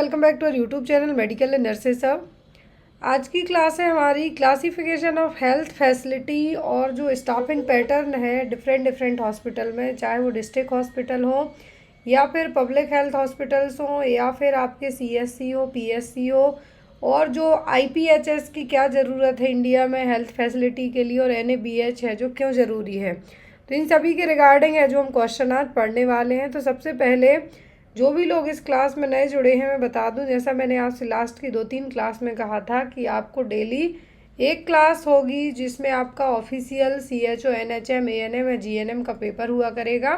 Welcome back to our YouTube channel medical and nurses सब। आज की क्लास है हमारी क्लासिफिकेशन ऑफ हेल्थ फैसिलिटी और जो स्टाफिंग पैटर्न है डिफरेंट डिफरेंट हॉस्पिटल में, चाहे वो डिस्ट्रिक्ट हॉस्पिटल हो या फिर पब्लिक हेल्थ हॉस्पिटल्स हो या फिर आपके सीएससी हो, पीएससी हो, और जो आईपीएचएस की क्या ज़रूरत है इंडिया में हेल्थ फैसिलिटी के लिए, और एनएबीएच है जो क्यों ज़रूरी है। तो इन सभी के रिगार्डिंग है जो हम क्वेश्चन आज पढ़ने वाले हैं। तो सबसे पहले जो भी लोग इस क्लास में नए जुड़े हैं मैं बता दूं, जैसा मैंने आपसे लास्ट की 2-3 क्लास में कहा था कि आपको डेली एक क्लास होगी जिसमें आपका ऑफिशियल सीएचओ, एनएचएम, एएनएम या जीएनएम का पेपर हुआ करेगा।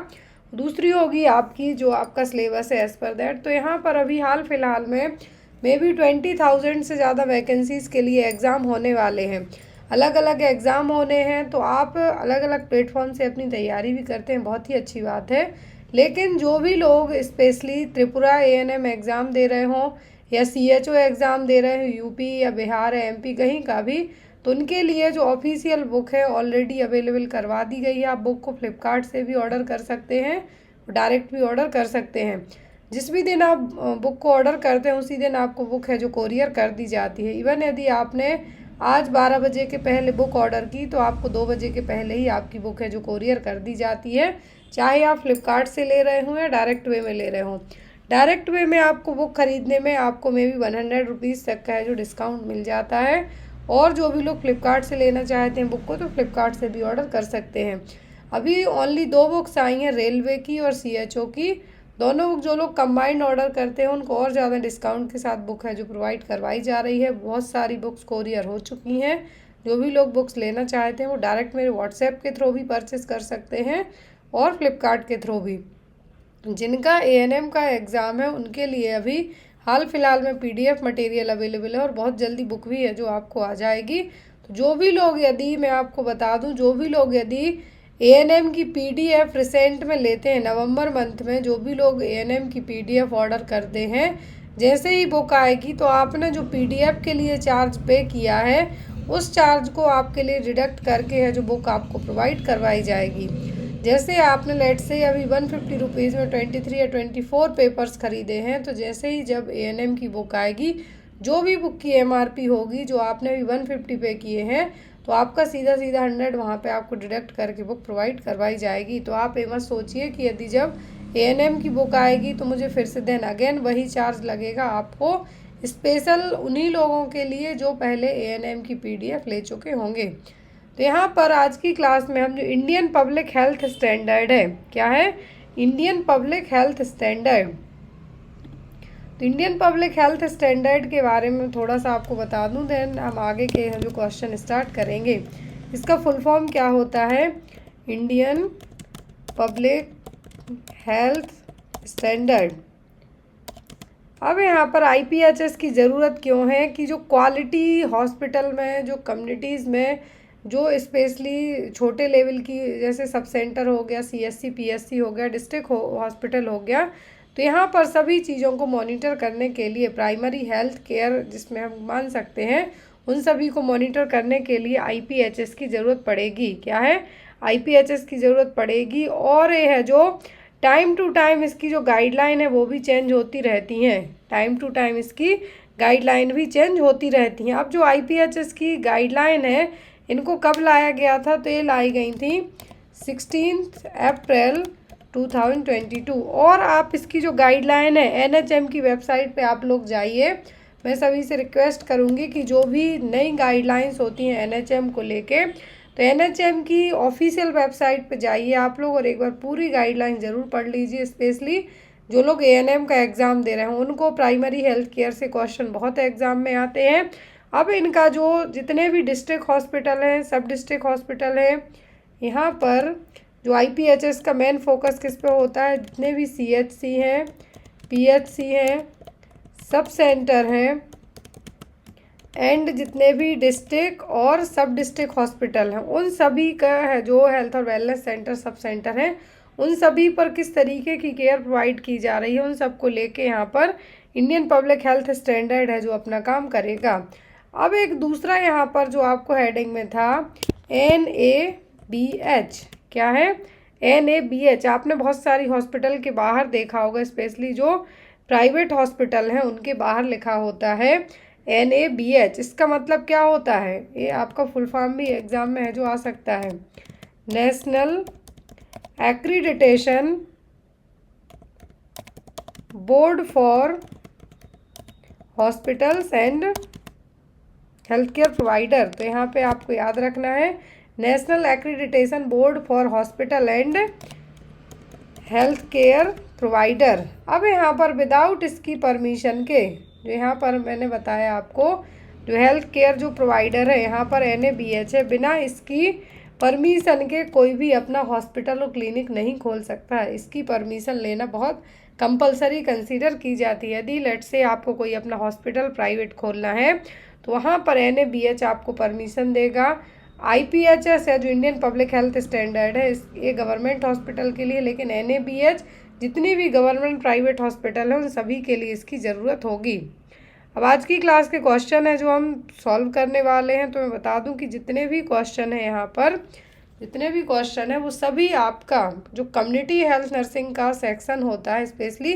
दूसरी होगी आपकी जो आपका सिलेबस है एज़ पर दैट। तो यहाँ पर अभी हाल फिलहाल में मे बी 20,000 से ज़्यादा वैकेंसीज़ के लिए एग्ज़ाम होने वाले हैं। अलग अलग एग्ज़ाम होने हैं, तो आप अलग अलग प्लेटफॉर्म से अपनी तैयारी भी करते हैं, बहुत ही अच्छी बात है। लेकिन जो भी लोग स्पेशली त्रिपुरा एएनएम एग्ज़ाम दे रहे हों या सीएचओ एग्ज़ाम दे रहे हो यूपी या बिहार या एमपी कहीं का भी, तो उनके लिए जो ऑफिशियल बुक है ऑलरेडी अवेलेबल करवा दी गई है। आप बुक को फ्लिपकार्ट से भी ऑर्डर कर सकते हैं, डायरेक्ट भी ऑर्डर कर सकते हैं। जिस भी दिन आप बुक को ऑर्डर करते हैं उसी दिन आपको बुक है जो कोरियर कर दी जाती है। इवन यदि आपने आज 12 बजे के पहले बुक ऑर्डर की तो आपको 2 बजे के पहले ही आपकी बुक है जो कोरियर कर दी जाती है, चाहे आप फ्लिपकार्ट से ले रहे हों या डायरेक्ट वे में ले रहे हों। डायरेक्ट वे में आपको बुक ख़रीदने में आपको मे बी 100 रुपीज़ तक का है जो डिस्काउंट मिल जाता है। और जो भी लोग फ्लिपकार्ट से लेना चाहते हैं बुक को तो फ्लिपकार्ट से भी ऑर्डर कर सकते हैं। अभी ओनली 2 बुक्स आई हैं, रेलवे की और सीएचओ की। दोनों बुक जो लोग कंबाइंड ऑर्डर करते हैं उनको और ज़्यादा डिस्काउंट के साथ बुक है जो प्रोवाइड करवाई जा रही है। बहुत सारी बुक्स कोरियर हो चुकी हैं। जो भी लोग बुक्स लेना चाहते हैं वो डायरेक्ट मेरे व्हाट्सएप के थ्रू भी परचेस कर सकते हैं और फ्लिपकार्ट के थ्रू भी। जिनका एएनएम का एग्ज़ाम है उनके लिए अभी हाल फिलहाल में पीडीएफ मटेरियल अवेलेबल है और बहुत जल्दी बुक भी है जो आपको आ जाएगी। तो जो भी लोग, यदि मैं आपको बता दूं, जो भी लोग यदि एएनएम की पीडीएफ रिसेंट में लेते हैं नवंबर मंथ में, जो भी लोग एएनएम की पीडीएफ ऑर्डर करते हैं, जैसे ही बुक आएगी तो आपने जो पीडीएफ के लिए चार्ज पे किया है उस चार्ज को आपके लिए डिडक्ट करके है जो बुक आपको प्रोवाइड करवाई जाएगी। जैसे आपने लेट से अभी 150 रुपीज़ में 23 या 24 पेपर्स खरीदे हैं, तो जैसे ही जब एएनएम की बुक आएगी, जो भी बुक की एमआरपी होगी जो आपने अभी 150 पे किए हैं, तो आपका सीधा सीधा 100 वहाँ पे आपको डिडक्ट करके बुक प्रोवाइड करवाई जाएगी। तो आप ये मत सोचिए कि यदि जब एएनएम की बुक आएगी तो मुझे फिर से देन अगेन वही चार्ज लगेगा। आपको स्पेशल उन्हीं लोगों के लिए जो पहले एएनएम की पीडीएफ ले चुके होंगे। तो यहाँ पर आज की क्लास में हम जो इंडियन पब्लिक हेल्थ स्टैंडर्ड है, क्या है, इंडियन पब्लिक हेल्थ स्टैंडर्ड। तो इंडियन पब्लिक हेल्थ स्टैंडर्ड के बारे में थोड़ा सा आपको बता दूं, देन हम आगे के जो क्वेश्चन स्टार्ट करेंगे। इसका फुल फॉर्म क्या होता है, इंडियन पब्लिक हेल्थ स्टैंडर्ड। अब यहाँ पर आईपीएचएस की ज़रूरत क्यों है कि जो क्वालिटी हॉस्पिटल में, जो कम्युनिटीज़ में, जो स्पेशली छोटे लेवल की जैसे सब सेंटर हो गया, सीएससी पीएससी हो गया, डिस्ट्रिक्ट हॉस्पिटल हो गया, तो यहाँ पर सभी चीज़ों को मॉनिटर करने के लिए प्राइमरी हेल्थ केयर जिसमें हम मान सकते हैं, उन सभी को मॉनिटर करने के लिए आईपीएचएस की ज़रूरत पड़ेगी। क्या है, आईपीएचएस की ज़रूरत पड़ेगी। और ये है जो टाइम टू टाइम इसकी जो गाइडलाइन है वो भी चेंज होती रहती हैं। टाइम टू टाइम इसकी गाइडलाइन भी चेंज होती रहती हैं। अब जो आईपीएचएस की गाइडलाइन है इनको कब लाया गया था, तो ये लाई गई थी 16 अप्रैल 2022। और आप इसकी जो गाइडलाइन है एनएचएम की वेबसाइट पे आप लोग जाइए। मैं सभी से रिक्वेस्ट करूँगी कि जो भी नई गाइडलाइंस होती हैं एनएचएम को लेके, तो एनएचएम की ऑफिशियल वेबसाइट पे जाइए आप लोग और एक बार पूरी गाइडलाइन ज़रूर पढ़ लीजिए। स्पेशली जो लोग एएनएम का एग्ज़ाम दे रहे हैं उनको प्राइमरी हेल्थ केयर से क्वेश्चन बहुत एग्ज़ाम में आते हैं। अब इनका जो जितने भी डिस्ट्रिक्ट हॉस्पिटल हैं, सब डिस्ट्रिक्ट हॉस्पिटल हैं, यहाँ पर जो आईपीएचएस का मेन फोकस किस पे होता है, जितने भी सीएचसी हैं, पीएचसी हैं, सब सेंटर हैं, एंड जितने भी डिस्ट्रिक्ट और सब डिस्ट्रिक्ट हॉस्पिटल हैं, उन सभी का है जो हेल्थ और वेलनेस सेंटर, सब सेंटर हैं, उन सभी पर किस तरीके की केयर प्रोवाइड की जा रही है, उन सबको लेके यहाँ पर इंडियन पब्लिक हेल्थ स्टैंडर्ड है जो अपना काम करेगा। अब एक दूसरा यहाँ पर जो आपको हेडिंग में था NABH, क्या है, NABH। आपने बहुत सारी हॉस्पिटल के बाहर देखा होगा, स्पेशली जो प्राइवेट हॉस्पिटल हैं उनके बाहर लिखा होता है NABH। इसका मतलब क्या होता है, ये आपका फुल फॉर्म भी एग्जाम में है जो आ सकता है, national accreditation board for hospitals and health care provider. तो यहाँ पे आपको याद रखना है national accreditation board for hospital and health care provider. अब यहाँ पर विदाउट इसकी परमिशन के, जो यहाँ पर मैंने बताया आपको, जो हेल्थ केयर जो प्रोवाइडर है यहाँ पर NABH है, बिना इसकी परमिशन के कोई भी अपना हॉस्पिटल और क्लिनिक नहीं खोल सकता है। इसकी परमिशन लेना बहुत कंपलसरी कंसीडर की जाती है। यदि लेट से आपको कोई अपना हॉस्पिटल प्राइवेट खोलना है तो वहाँ पर NABH आपको परमिशन देगा। IPHS है जो इंडियन पब्लिक हेल्थ स्टैंडर्ड है, ये गवर्नमेंट हॉस्पिटल के लिए, लेकिन NABH जितनी भी गवर्नमेंट प्राइवेट हॉस्पिटल है उन सभी के लिए इसकी ज़रूरत होगी। अब आज की क्लास के क्वेश्चन है जो हम सॉल्व करने वाले हैं, तो मैं बता दूं कि जितने भी क्वेश्चन हैं यहाँ पर, जितने भी क्वेश्चन है वो सभी आपका जो कम्युनिटी हेल्थ नर्सिंग का सेक्शन होता है, स्पेशली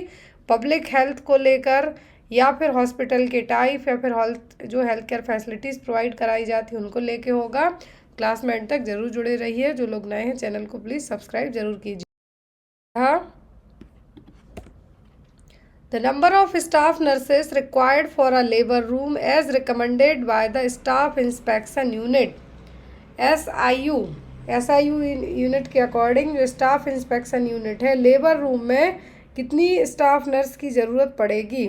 पब्लिक हेल्थ को लेकर, या फिर हॉस्पिटल के टाइप, या फिर हेल्थ केयर फैसिलिटीज़ प्रोवाइड कराई जाती है उनको लेके होगा। क्लास में एंड तक जरूर जुड़े रहिए। जो लोग नए हैं चैनल को प्लीज़ सब्सक्राइब जरूर कीजिए। हाँ, The number of staff nurses required for a labor room as recommended by the Staff Inspection Unit SIU unit के अकॉर्डिंग जो स्टाफ इंस्पेक्शन यूनिट है, लेबर रूम में कितनी स्टाफ नर्स की ज़रूरत पड़ेगी।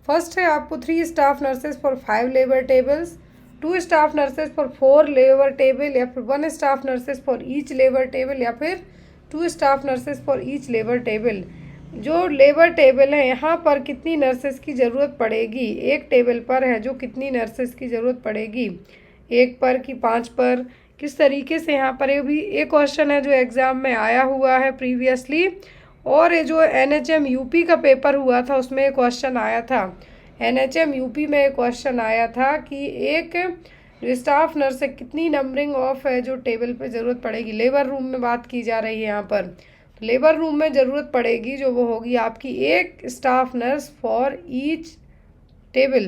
फर्स्ट है आपको 3 staff nurses for 5 labour tables, 2 staff nurses for 4 labour table, या फिर 1 staff nurses for each labour table, या फिर 2 staff nurses for each labour table. जो लेबर टेबल है यहाँ पर कितनी नर्सेस की ज़रूरत पड़ेगी, एक टेबल पर है जो कितनी नर्सेस की ज़रूरत पड़ेगी, 1 पर कि 5 पर, किस तरीके से यहाँ पर ये भी एक क्वेश्चन है जो एग्ज़ाम में आया हुआ है प्रीवियसली। और ये जो NHM UP का पेपर हुआ था उसमें एक क्वेश्चन आया था, NHM UP में एक क्वेश्चन आया था कि एक जो स्टाफ नर्स है कितनी नंबरिंग ऑफ है जो टेबल पे ज़रूरत पड़ेगी। लेबर रूम में बात की जा रही है यहाँ पर, लेबर रूम में ज़रूरत पड़ेगी जो वो होगी आपकी 1 staff nurse for each table.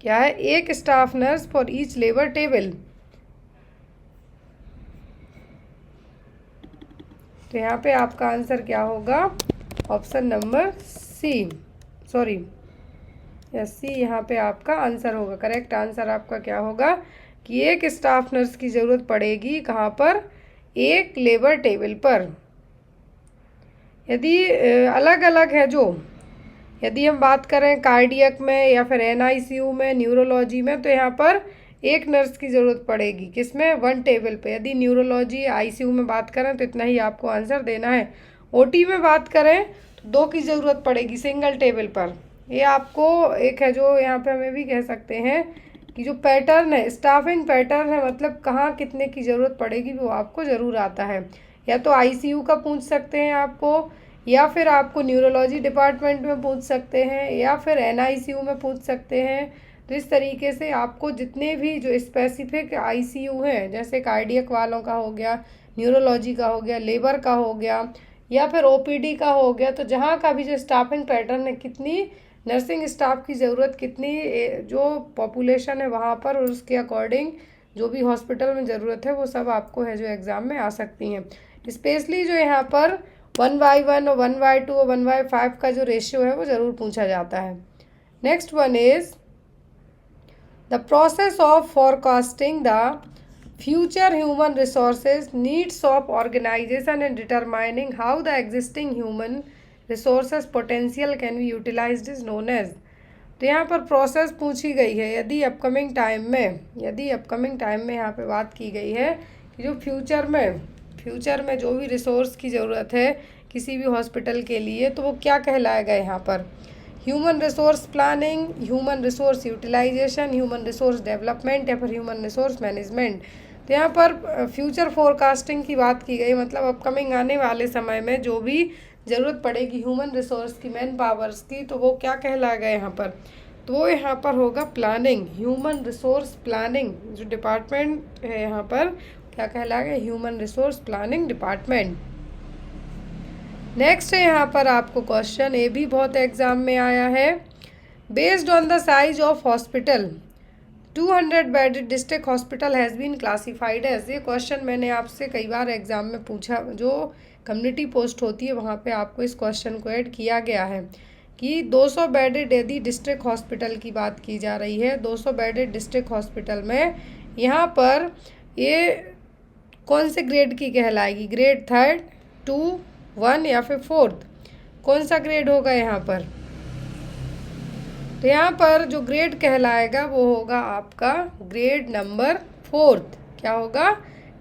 क्या है, 1 staff nurse for each labour table. तो यहाँ पे आपका आंसर क्या होगा, ऑप्शन नंबर सी, यहाँ पे आपका आंसर होगा। करेक्ट आंसर आपका क्या होगा कि 1 स्टाफ नर्स की ज़रूरत पड़ेगी, कहाँ पर, 1 लेबर टेबल पर। यदि अलग अलग है जो, यदि हम बात करें कार्डियक में या फिर NICU में, न्यूरोलॉजी में, तो यहाँ पर 1 नर्स की ज़रूरत पड़ेगी, किसमें, 1 टेबल पे। यदि न्यूरोलॉजी ICU में बात करें तो इतना ही आपको आंसर देना है। OT में बात करें तो 2 की ज़रूरत पड़ेगी सिंगल टेबल पर। ये आपको एक है जो यहाँ पे हमें भी कह सकते हैं कि जो पैटर्न है, स्टाफिंग पैटर्न है, मतलब कहाँ कितने की ज़रूरत पड़ेगी वो आपको ज़रूर आता है। या तो ICU का पूछ सकते हैं आपको, या फिर आपको न्यूरोलॉजी डिपार्टमेंट में पूछ सकते हैं, या फिर NICU में पूछ सकते हैं। तो इस तरीके से आपको जितने भी जो स्पेसिफिक ICU हैं, जैसे कार्डियक वालों का हो गया, न्यूरोलॉजी का हो गया, लेबर का हो गया, या फिर OPD का हो गया, तो जहाँ का भी जो स्टाफिंग पैटर्न है, कितनी नर्सिंग स्टाफ की ज़रूरत, कितनी जो पॉपुलेशन है वहाँ पर, और उसके अकॉर्डिंग जो भी हॉस्पिटल में ज़रूरत है वो सब आपको है जो एग्ज़ाम में आ सकती हैं। स्पेशली जो यहाँ पर 1/1 और 1/2 और 1/5 का जो रेशियो है वो ज़रूर पूछा जाता है। Next one is the process of forecasting the future human resources needs of organisation and determining how the existing human resources potential can be utilised is known as. तो यहाँ पर प्रोसेस पूछी गई है। यदि अपकमिंग टाइम में यहाँ पे बात की गई है कि जो फ्यूचर में जो भी रिसोर्स की ज़रूरत है किसी भी हॉस्पिटल के लिए, तो वो क्या कहलाएगा यहाँ पर, human resource planning, human resource utilisation, human resource development, या फिर ह्यूमन रिसोर्स मैनेजमेंट। तो यहाँ पर फ्यूचर फोरकास्टिंग की बात की गई, मतलब अपकमिंग आने वाले समय में जो भी ज़रूरत पड़ेगी ह्यूमन रिसोर्स की, मैन पावर्स की, तो वो क्या कहलाएगा यहाँ पर, तो वो यहाँ पर होगा प्लानिंग, ह्यूमन रिसोर्स प्लानिंग। जो डिपार्टमेंट है यहाँ पर क्या कहलाएगा, human resource planning department. Next है यहाँ पर आपको क्वेश्चन, ये भी बहुत एग्जाम में आया है। Based on the size of hospital 200 bedded district hospital has been classified as. ये क्वेश्चन मैंने आपसे कई बार एग्जाम में पूछा, जो कम्युनिटी पोस्ट होती है वहाँ पे आपको इस क्वेश्चन को ऐड किया गया है कि 200 बेडेड यदि डिस्ट्रिक्ट हॉस्पिटल की बात की जा रही है, 200 बेडेड डिस्ट्रिक्ट हॉस्पिटल में यहाँ पर ये कौन से ग्रेड की कहलाएगी? ग्रेड 3, 2, 1 या फिर 4th? कौन सा ग्रेड होगा यहाँ पर? तो यहाँ पर जो ग्रेड कहलाएगा वो होगा आपका ग्रेड नंबर 4th। क्या होगा?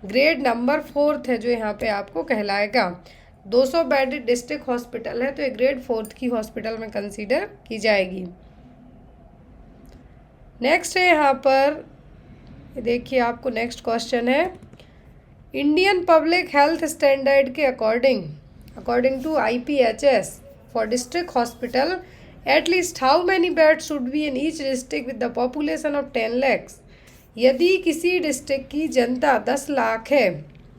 ग्रेड नंबर 4th है जो यहाँ पे आपको कहलाएगा। 200 बेडेड डिस्ट्रिक्ट हॉस्पिटल है तो ये ग्रेड 4th की हॉस्पिटल में कंसीडर की जाएगी। नेक्स्ट है यहाँ पर, देखिए आपको नेक्स्ट क्वेश्चन है, इंडियन पब्लिक हेल्थ स्टैंडर्ड के according to IPHS for district hospital at least how many bed should be in each district with the population of 10 lakhs। यदि किसी डिस्ट्रिक्ट की जनता 10 लाख है,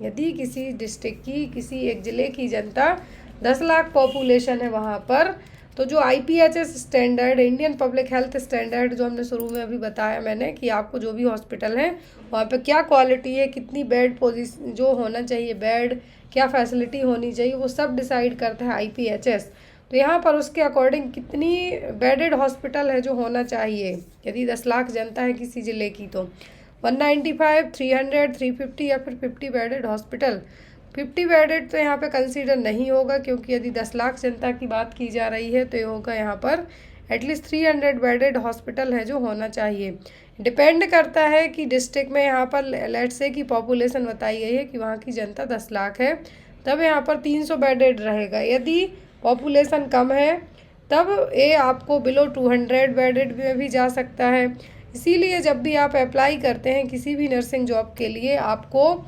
यदि किसी डिस्ट्रिक्ट की, किसी एक ज़िले की जनता 10 लाख पॉपुलेशन है वहाँ पर, तो जो IPHS standard, Indian public health standard, जो हमने शुरू में अभी बताया मैंने कि आपको जो भी हॉस्पिटल है वहाँ पे क्या क्वालिटी है, कितनी बेड पोजीशन जो होना चाहिए, बेड क्या फैसिलिटी होनी चाहिए, वो सब डिसाइड करता है IPHS। तो यहाँ पर उसके अकॉर्डिंग कितनी बेडेड हॉस्पिटल है जो होना चाहिए, यदि 10 लाख जनता है किसी ज़िले की तो 195, 300, 350 या फिर 50 बेडेड हॉस्पिटल। 50 बेडेड तो यहाँ पे कंसीडर नहीं होगा, क्योंकि यदि 10 लाख जनता की बात की जा रही है तो ये होगा यहाँ पर एटलीस्ट 300 बेडेड हॉस्पिटल है जो होना चाहिए। डिपेंड करता है कि डिस्ट्रिक्ट में यहाँ पर लेट्स से की पॉपुलेशन बताई गई है कि वहाँ की जनता 10 लाख है, तब यहाँ पर 300 बेडेड रहेगा। यदि पॉपुलेशन कम है तब ये आपको बिलो 200 बेडेड में भी जा सकता है। इसीलिए जब भी आप अप्लाई करते हैं किसी भी नर्सिंग जॉब के लिए, आपको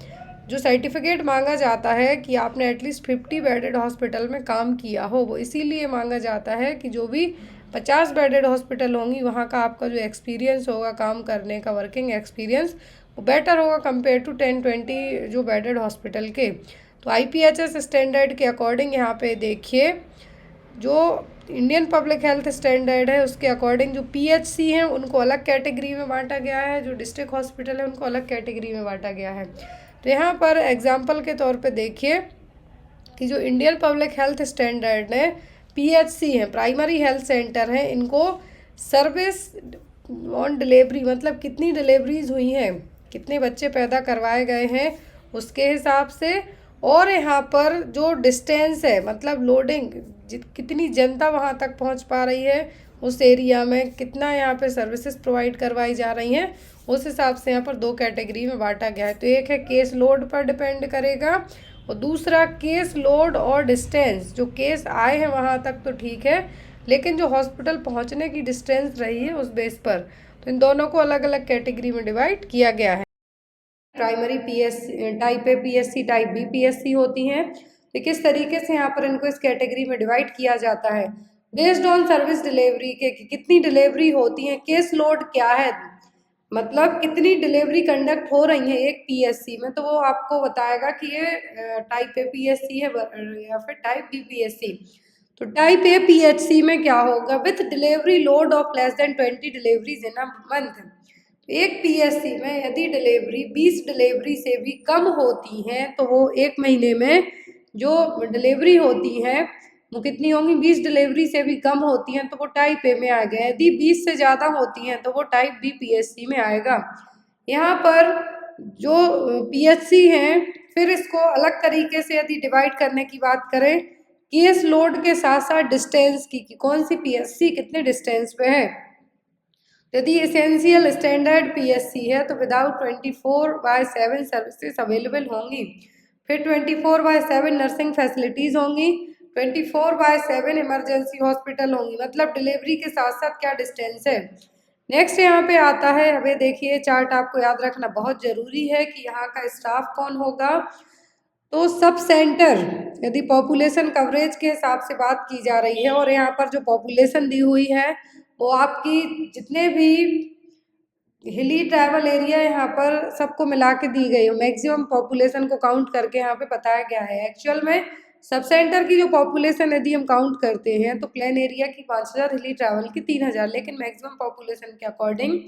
जो सर्टिफिकेट मांगा जाता है कि आपने एटलीस्ट 50 बेडेड हॉस्पिटल में काम किया हो, वो इसीलिए मांगा जाता है कि जो भी 50 बेडेड हॉस्पिटल होंगी वहाँ का आपका जो एक्सपीरियंस होगा काम करने का, वर्किंग एक्सपीरियंस, वो बेटर होगा कंपेयर टू 10-20 जो बेडेड हॉस्पिटल के। तो IPHS स्टैंडर्ड के अकॉर्डिंग यहाँ पे देखिए, जो इंडियन पब्लिक हेल्थ स्टैंडर्ड है उसके अकॉर्डिंग जो PHC हैं उनको अलग कैटेगरी में बांटा गया है, जो डिस्ट्रिक्ट हॉस्पिटल है उनको अलग कैटेगरी में बांटा गया है। तो यहाँ पर एग्जांपल के तौर पे देखिए कि जो इंडियन पब्लिक हेल्थ स्टैंडर्ड ने PHC हैं, प्राइमरी हेल्थ सेंटर हैं, इनको सर्विस ऑन डिलीवरी, मतलब कितनी डिलीवरीज हुई हैं, कितने बच्चे पैदा करवाए गए हैं उसके हिसाब से, और यहाँ पर जो डिस्टेंस है, मतलब लोडिंग, कितनी जनता वहाँ तक पहुँच पा रही है, उस एरिया में कितना यहाँ पे सर्विसेज प्रोवाइड करवाई जा रही हैं, उस हिसाब से यहाँ पर 2 कैटेगरी में बांटा गया है। तो एक है केस लोड पर डिपेंड करेगा, और दूसरा केस लोड और डिस्टेंस, जो केस आए हैं वहाँ तक तो ठीक है, लेकिन जो हॉस्पिटल पहुँचने की डिस्टेंस रही है उस बेस पर, तो इन दोनों को अलग अलग कैटेगरी में डिवाइड किया गया है। Primary PSC type A PSC, type B PSC होती हैं। तो किस तरीके से यहाँ पर इनको इस कैटेगरी में डिवाइड किया जाता है, बेस्ड ऑन सर्विस डिलीवरी के, कितनी डिलीवरी होती है, केस लोड क्या है, मतलब कितनी डिलीवरी कंडक्ट हो रही है एक PSC में, तो वो आपको बताएगा कि ये टाइप ए PSC है या फिर टाइप B PSC। तो टाइप ए PHC में क्या होगा, with delivery load of less than 20 deliveries in a month. एक PSC में यदि डिलीवरी 20 डिलीवरी से भी कम होती हैं तो वो एक महीने में जो डिलीवरी होती है वो कितनी होंगी, 20 डिलीवरी से भी कम होती हैं तो वो टाइप ए में आएगा। यदि 20 से ज़्यादा होती हैं तो वो टाइप B PSC में आएगा। यहाँ पर जो PHC हैं, फिर इसको अलग तरीके से यदि डिवाइड करने की बात करें, केस लोड के साथ साथ डिस्टेंस की, कि कौन सी PSC कितने डिस्टेंस पे है। यदि एसेंशियल स्टैंडर्ड PSC है तो विदाउट 24/7 सर्विसेज अवेलेबल होंगी, फिर 24/7 नर्सिंग फैसिलिटीज़ होंगी, 24/7 इमरजेंसी हॉस्पिटल होंगी, मतलब डिलीवरी के साथ साथ क्या डिस्टेंस है। नेक्स्ट यहाँ पे आता है, हमें देखिए चार्ट आपको याद रखना बहुत ज़रूरी है कि यहाँ का स्टाफ कौन होगा। तो सब सेंटर, यदि पॉपुलेशन कवरेज के हिसाब से बात की जा रही है, और यहाँ पर जो पॉपुलेशन दी हुई है वो आपकी जितने भी हिली ट्राइबल एरिया यहाँ पर सबको मिला के दी गई है, मैक्सिमम पॉपुलेशन को काउंट करके यहाँ पे बताया गया है। एक्चुअल में सब सेंटर की जो पॉपुलेशन यदि हम काउंट करते हैं तो प्लेन एरिया की 5000, हिली ट्रैवल की 3000, लेकिन मैक्सिमम पॉपुलेशन के अकॉर्डिंग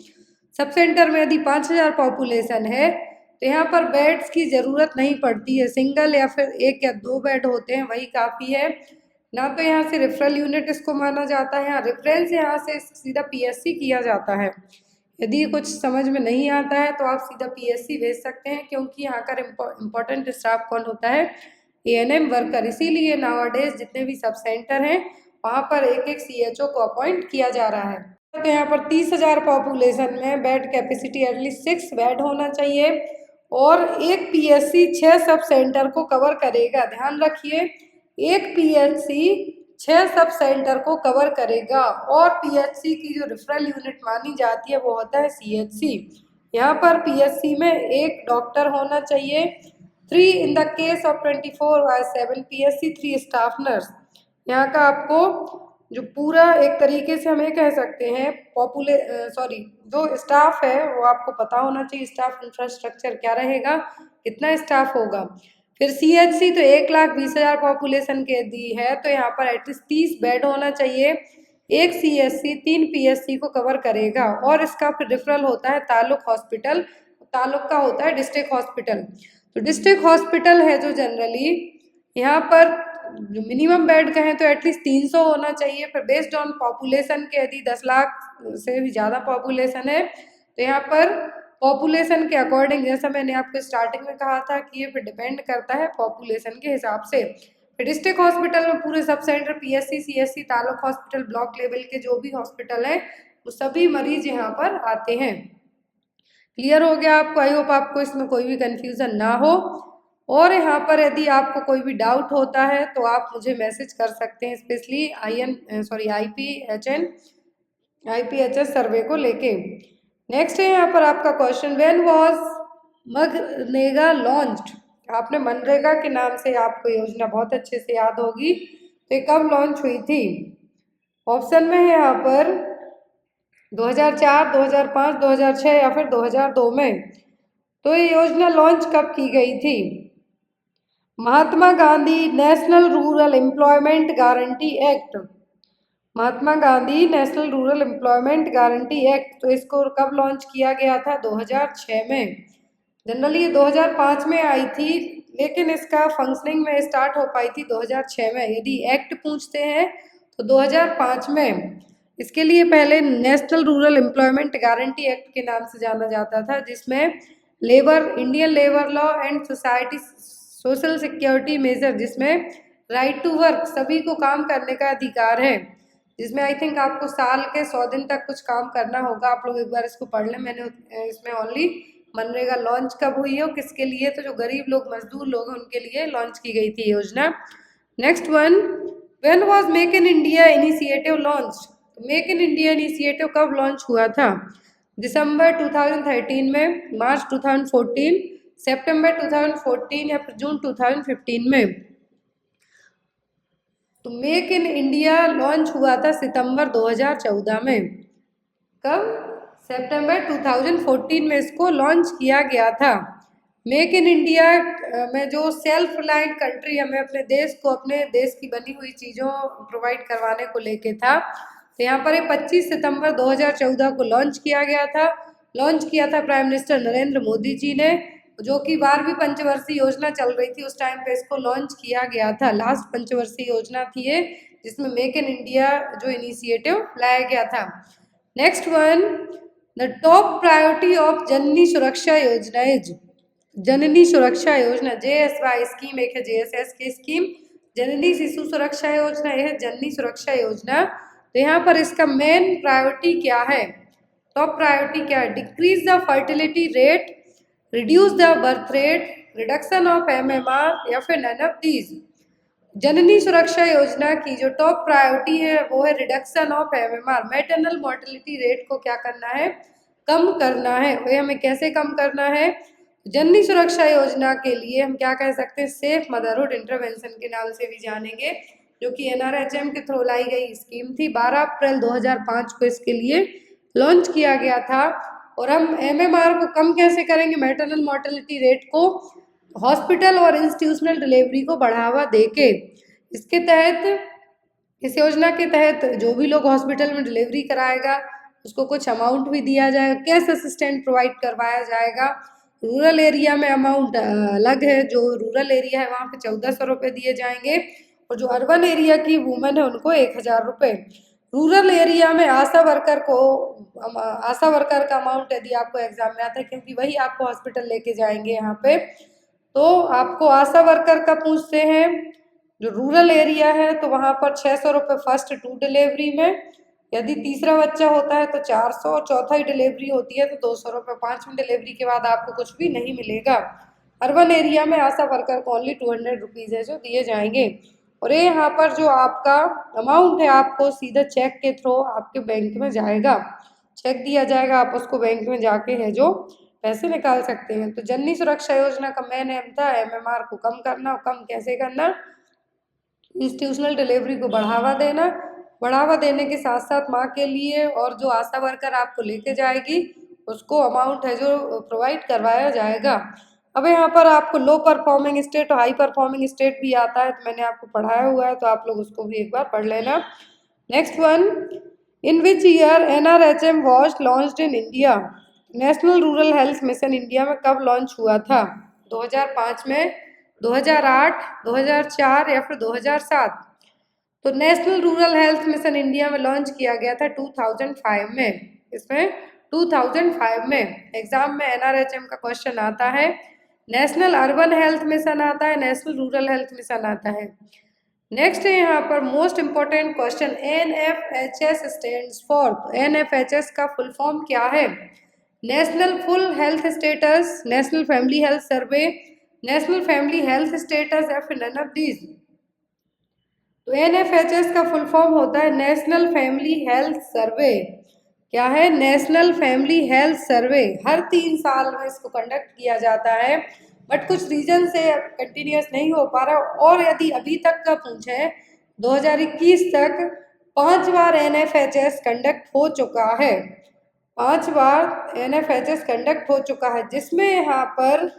सब सेंटर में यदि 5000 पॉपुलेशन है तो यहाँ पर बेड्स की ज़रूरत नहीं पड़ती है। सिंगल या फिर 1 या 2 बेड होते हैं, वही काफ़ी है। ना तो यहाँ से रेफरल यूनिट इसको माना जाता है, यहाँ रेफरेंस यहाँ से सीधा पीएससी किया जाता है। यदि कुछ समझ में नहीं आता है तो आप सीधा पीएससी भेज सकते हैं, क्योंकि यहाँ का इम्पोर्टेंट स्टाफ कौन होता है, एएनएम वर्कर। इसीलिए नाउअडेज जितने भी सब सेंटर हैं वहाँ पर एक एक सीएचओ को अपॉइंट किया जा रहा है। तो यहाँ पर 30,000 पॉपुलेशन में बेड कैपेसिटी एटलीस्ट 6 बेड होना चाहिए और एक पीएससी 6 सब सेंटर को कवर करेगा। ध्यान रखिए, एक पीएचसी 6 सब सेंटर को कवर करेगा और पीएचसी की जो रेफरल यूनिट मानी जाती है वो होता है सीएचसी। यहाँ पर पीएचसी में एक डॉक्टर होना चाहिए। 3 in the case of 24/7 PHC 3 staff nurse. यहाँ का आपको जो पूरा एक तरीके से हम ये कह सकते हैं जो स्टाफ है वो आपको पता होना चाहिए, स्टाफ इंफ्रास्ट्रक्चर क्या रहेगा, कितना स्टाफ होगा। फिर सीएचसी तो 1,20,000 पॉपुलेशन के दी है तो यहाँ पर एटलीस्ट 30 बेड होना चाहिए। एक सीएचसी 3 पीएचसी को कवर करेगा और इसका फिर रेफरल होता है तालुक हॉस्पिटल, तालुक का होता है डिस्ट्रिक्ट हॉस्पिटल। तो डिस्ट्रिक्ट हॉस्पिटल है जो जनरली यहाँ पर जो मिनिमम बेड कहें तो एटलीस्ट 300 होना चाहिए। फिर बेस्ड ऑन पॉपुलेशन के यदि 10 लाख से भी ज़्यादा पॉपुलेशन है तो यहाँ पर पॉपुलेशन के अकॉर्डिंग, जैसा मैंने आपको स्टार्टिंग में कहा था कि ये फिर डिपेंड करता है पॉपुलेशन के हिसाब से। फिर डिस्ट्रिक्ट हॉस्पिटल में पूरे sub centre PSC, CSC, taluk hospital, block level के जो भी हॉस्पिटल हैं वो सभी मरीज यहाँ पर आते हैं। क्लियर हो गया आपको? आई होप आपको इसमें कोई भी कंफ्यूजन ना हो। और यहाँ पर यदि आपको कोई भी डाउट होता है तो आप मुझे मैसेज कर सकते हैं, स्पेशली आईपीएचएस सर्वे को लेके। नेक्स्ट है यहाँ पर आपका question, when was MNREGA launched. आपने मनरेगा के नाम से आपको योजना बहुत अच्छे से याद होगी, तो ये कब लॉन्च हुई थी? ऑप्शन में है यहाँ पर 2004, 2005, 2006 या फिर 2002 में। तो ये योजना लॉन्च कब की गई थी? Mahatma Gandhi national rural employment guarantee act, Mahatma Gandhi national rural employment guarantee act, तो इसको कब लॉन्च किया गया था? 2006 में। जनरली ये 2005 में आई थी, लेकिन इसका फंक्शनिंग में स्टार्ट हो पाई थी 2006 में। यदि एक्ट पूछते हैं तो 2005 में। इसके लिए पहले national rural employment guarantee act के नाम से जाना जाता था, जिसमें Indian labour law and social security measure, जिसमें राइट टू वर्क, सभी को काम करने का अधिकार है, जिसमें आई थिंक आपको साल के 100 दिन तक कुछ काम करना होगा। आप लोग एक बार इसको पढ़ लें। मैंने इसमें ओनली मनरेगा लॉन्च कब हुई है, किसके लिए, तो जो गरीब लोग, मजदूर लोग हैं उनके लिए लॉन्च की गई थी योजना। Next one, when was make in India initiative launch. Make in India initiative कब लॉन्च हुआ था? दिसंबर 2013 में, मार्च 2014, सितंबर 2014 या फिर जून 2015 में। तो मेक इन इंडिया लॉन्च हुआ था सितंबर 2014 में। कब? सितंबर 2014 में इसको लॉन्च किया गया था। मेक इन इंडिया में जो सेल्फ रिलायंट कंट्री, हमें अपने देश को, अपने देश की बनी हुई चीज़ों प्रोवाइड करवाने को लेके था। तो यहाँ पर 25 सितंबर 2014 को लॉन्च किया गया था। लॉन्च किया था प्राइम मिनिस्टर नरेंद्र मोदी जी ने, जो कि 12वीं पंचवर्षीय योजना चल रही थी उस टाइम पे इसको लॉन्च किया गया था। लास्ट पंचवर्षीय योजना थी ये, जिसमें मेक इन इंडिया जो इनिशिएटिव लाया गया था। Next one, the top priority of Janani Suraksha Yojana is. जननी सुरक्षा योजना, JSY स्कीम एक है, JSS की स्कीम, जननी शिशु सुरक्षा योजना, यह है जननी सुरक्षा योजना। तो यहाँ पर इसका मेन प्रायोरिटी क्या है, टॉप प्रायोरिटी क्या है? Decrease the fertility rate, reduce the birth rate, reduction of MMR, या फिर नन ऑफ दीज। जननी सुरक्षा योजना की जो टॉप प्रायोरिटी है वो है reduction of MMR, maternal mortality rate को क्या करना है? कम करना है। वही हमें कैसे कम करना है? जननी सुरक्षा योजना के लिए हम क्या कह सकते हैं? सेफ मदरहुड इंटरवेंशन के नाम से भी जानेंगे, जो कि NRHM के थ्रू लाई गई स्कीम थी। 12 अप्रैल 2005 को इसके लिए लॉन्च किया गया था। और हम MMR को कम कैसे करेंगे, मैटरनल मोर्टेलिटी रेट को हॉस्पिटल और इंस्टीट्यूशनल डिलीवरी को बढ़ावा देके इसके तहत इस योजना के तहत जो भी लोग हॉस्पिटल में डिलीवरी कराएगा उसको कुछ अमाउंट भी दिया जाएगा, कैश असिस्टेंट प्रोवाइड करवाया जाएगा। रूरल एरिया में अमाउंट अलग है, जो रूरल एरिया है वहाँ पे 1400 रुपये दिए जाएंगे और जो अर्बन एरिया की वुमेन है उनको 1000 रुपये। रूरल एरिया में आशा वर्कर का अमाउंट यदि आपको एग्जाम में आता है, क्योंकि वही आपको हॉस्पिटल लेके जाएंगे यहाँ पे, तो आपको आशा वर्कर का पूछते हैं। जो रूरल एरिया है तो वहाँ पर 600 रुपये फर्स्ट 2 डिलीवरी में, यदि तीसरा बच्चा होता है तो 400, चौथी डिलीवरी होती है तो 200 रुपये, 5वीं डिलीवरी के बाद आपको कुछ भी नहीं मिलेगा। अर्बन एरिया में आशा वर्कर को ओनली 200 रुपीज़ है जो दिए जाएंगे। और ये यहाँ पर जो आपका अमाउंट है आपको सीधा चेक के थ्रू आपके बैंक में जाएगा, चेक दिया जाएगा, आप उसको बैंक में जाके है जो पैसे निकाल सकते हैं। तो जननी सुरक्षा योजना का मेन एम था MMR को कम करना। कम कैसे करना? इंस्टीट्यूशनल डिलीवरी को बढ़ावा देने के साथ साथ माँ के लिए और जो आशा वर्कर आपको लेके जाएगी उसको अमाउंट है जो प्रोवाइड करवाया जाएगा। अब यहाँ पर आपको लो परफॉर्मिंग स्टेट और हाई परफॉर्मिंग स्टेट भी आता है, तो मैंने आपको पढ़ाया हुआ है, तो आप लोग उसको भी एक बार पढ़ लेना। Next one, in which year NRHM was launched in India? National rural health mission India में कब लॉन्च हुआ था? 2005 में, 2008, 2004 या फिर 2007? तो national rural health mission India में लॉन्च किया गया था 2005 में। इसमें 2005 में एग्जाम में NRHM का क्वेश्चन आता है। नेशनल अर्बन हेल्थ मिशन आता है, नेशनल रूरल हेल्थ मिशन आता है। नेक्स्ट है यहाँ पर most important question, NFHS stands for. NFHS का फुल फॉर्म क्या है? National full health status, national family health survey, national family health status या फिर नन ऑफ दीज? तो NFHS का फुल फॉर्म होता है नेशनल फैमिली हेल्थ सर्वे। क्या है? National family health survey. हर 3 साल में इसको कंडक्ट किया जाता है, बट कुछ रीजन से कंटिन्यूस नहीं हो पा रहा। और यदि अभी तक का पूछे 2021 तक 5 बार NFHS कंडक्ट हो चुका है, 5 बार NFHS कंडक्ट हो चुका है, जिसमें यहाँ पर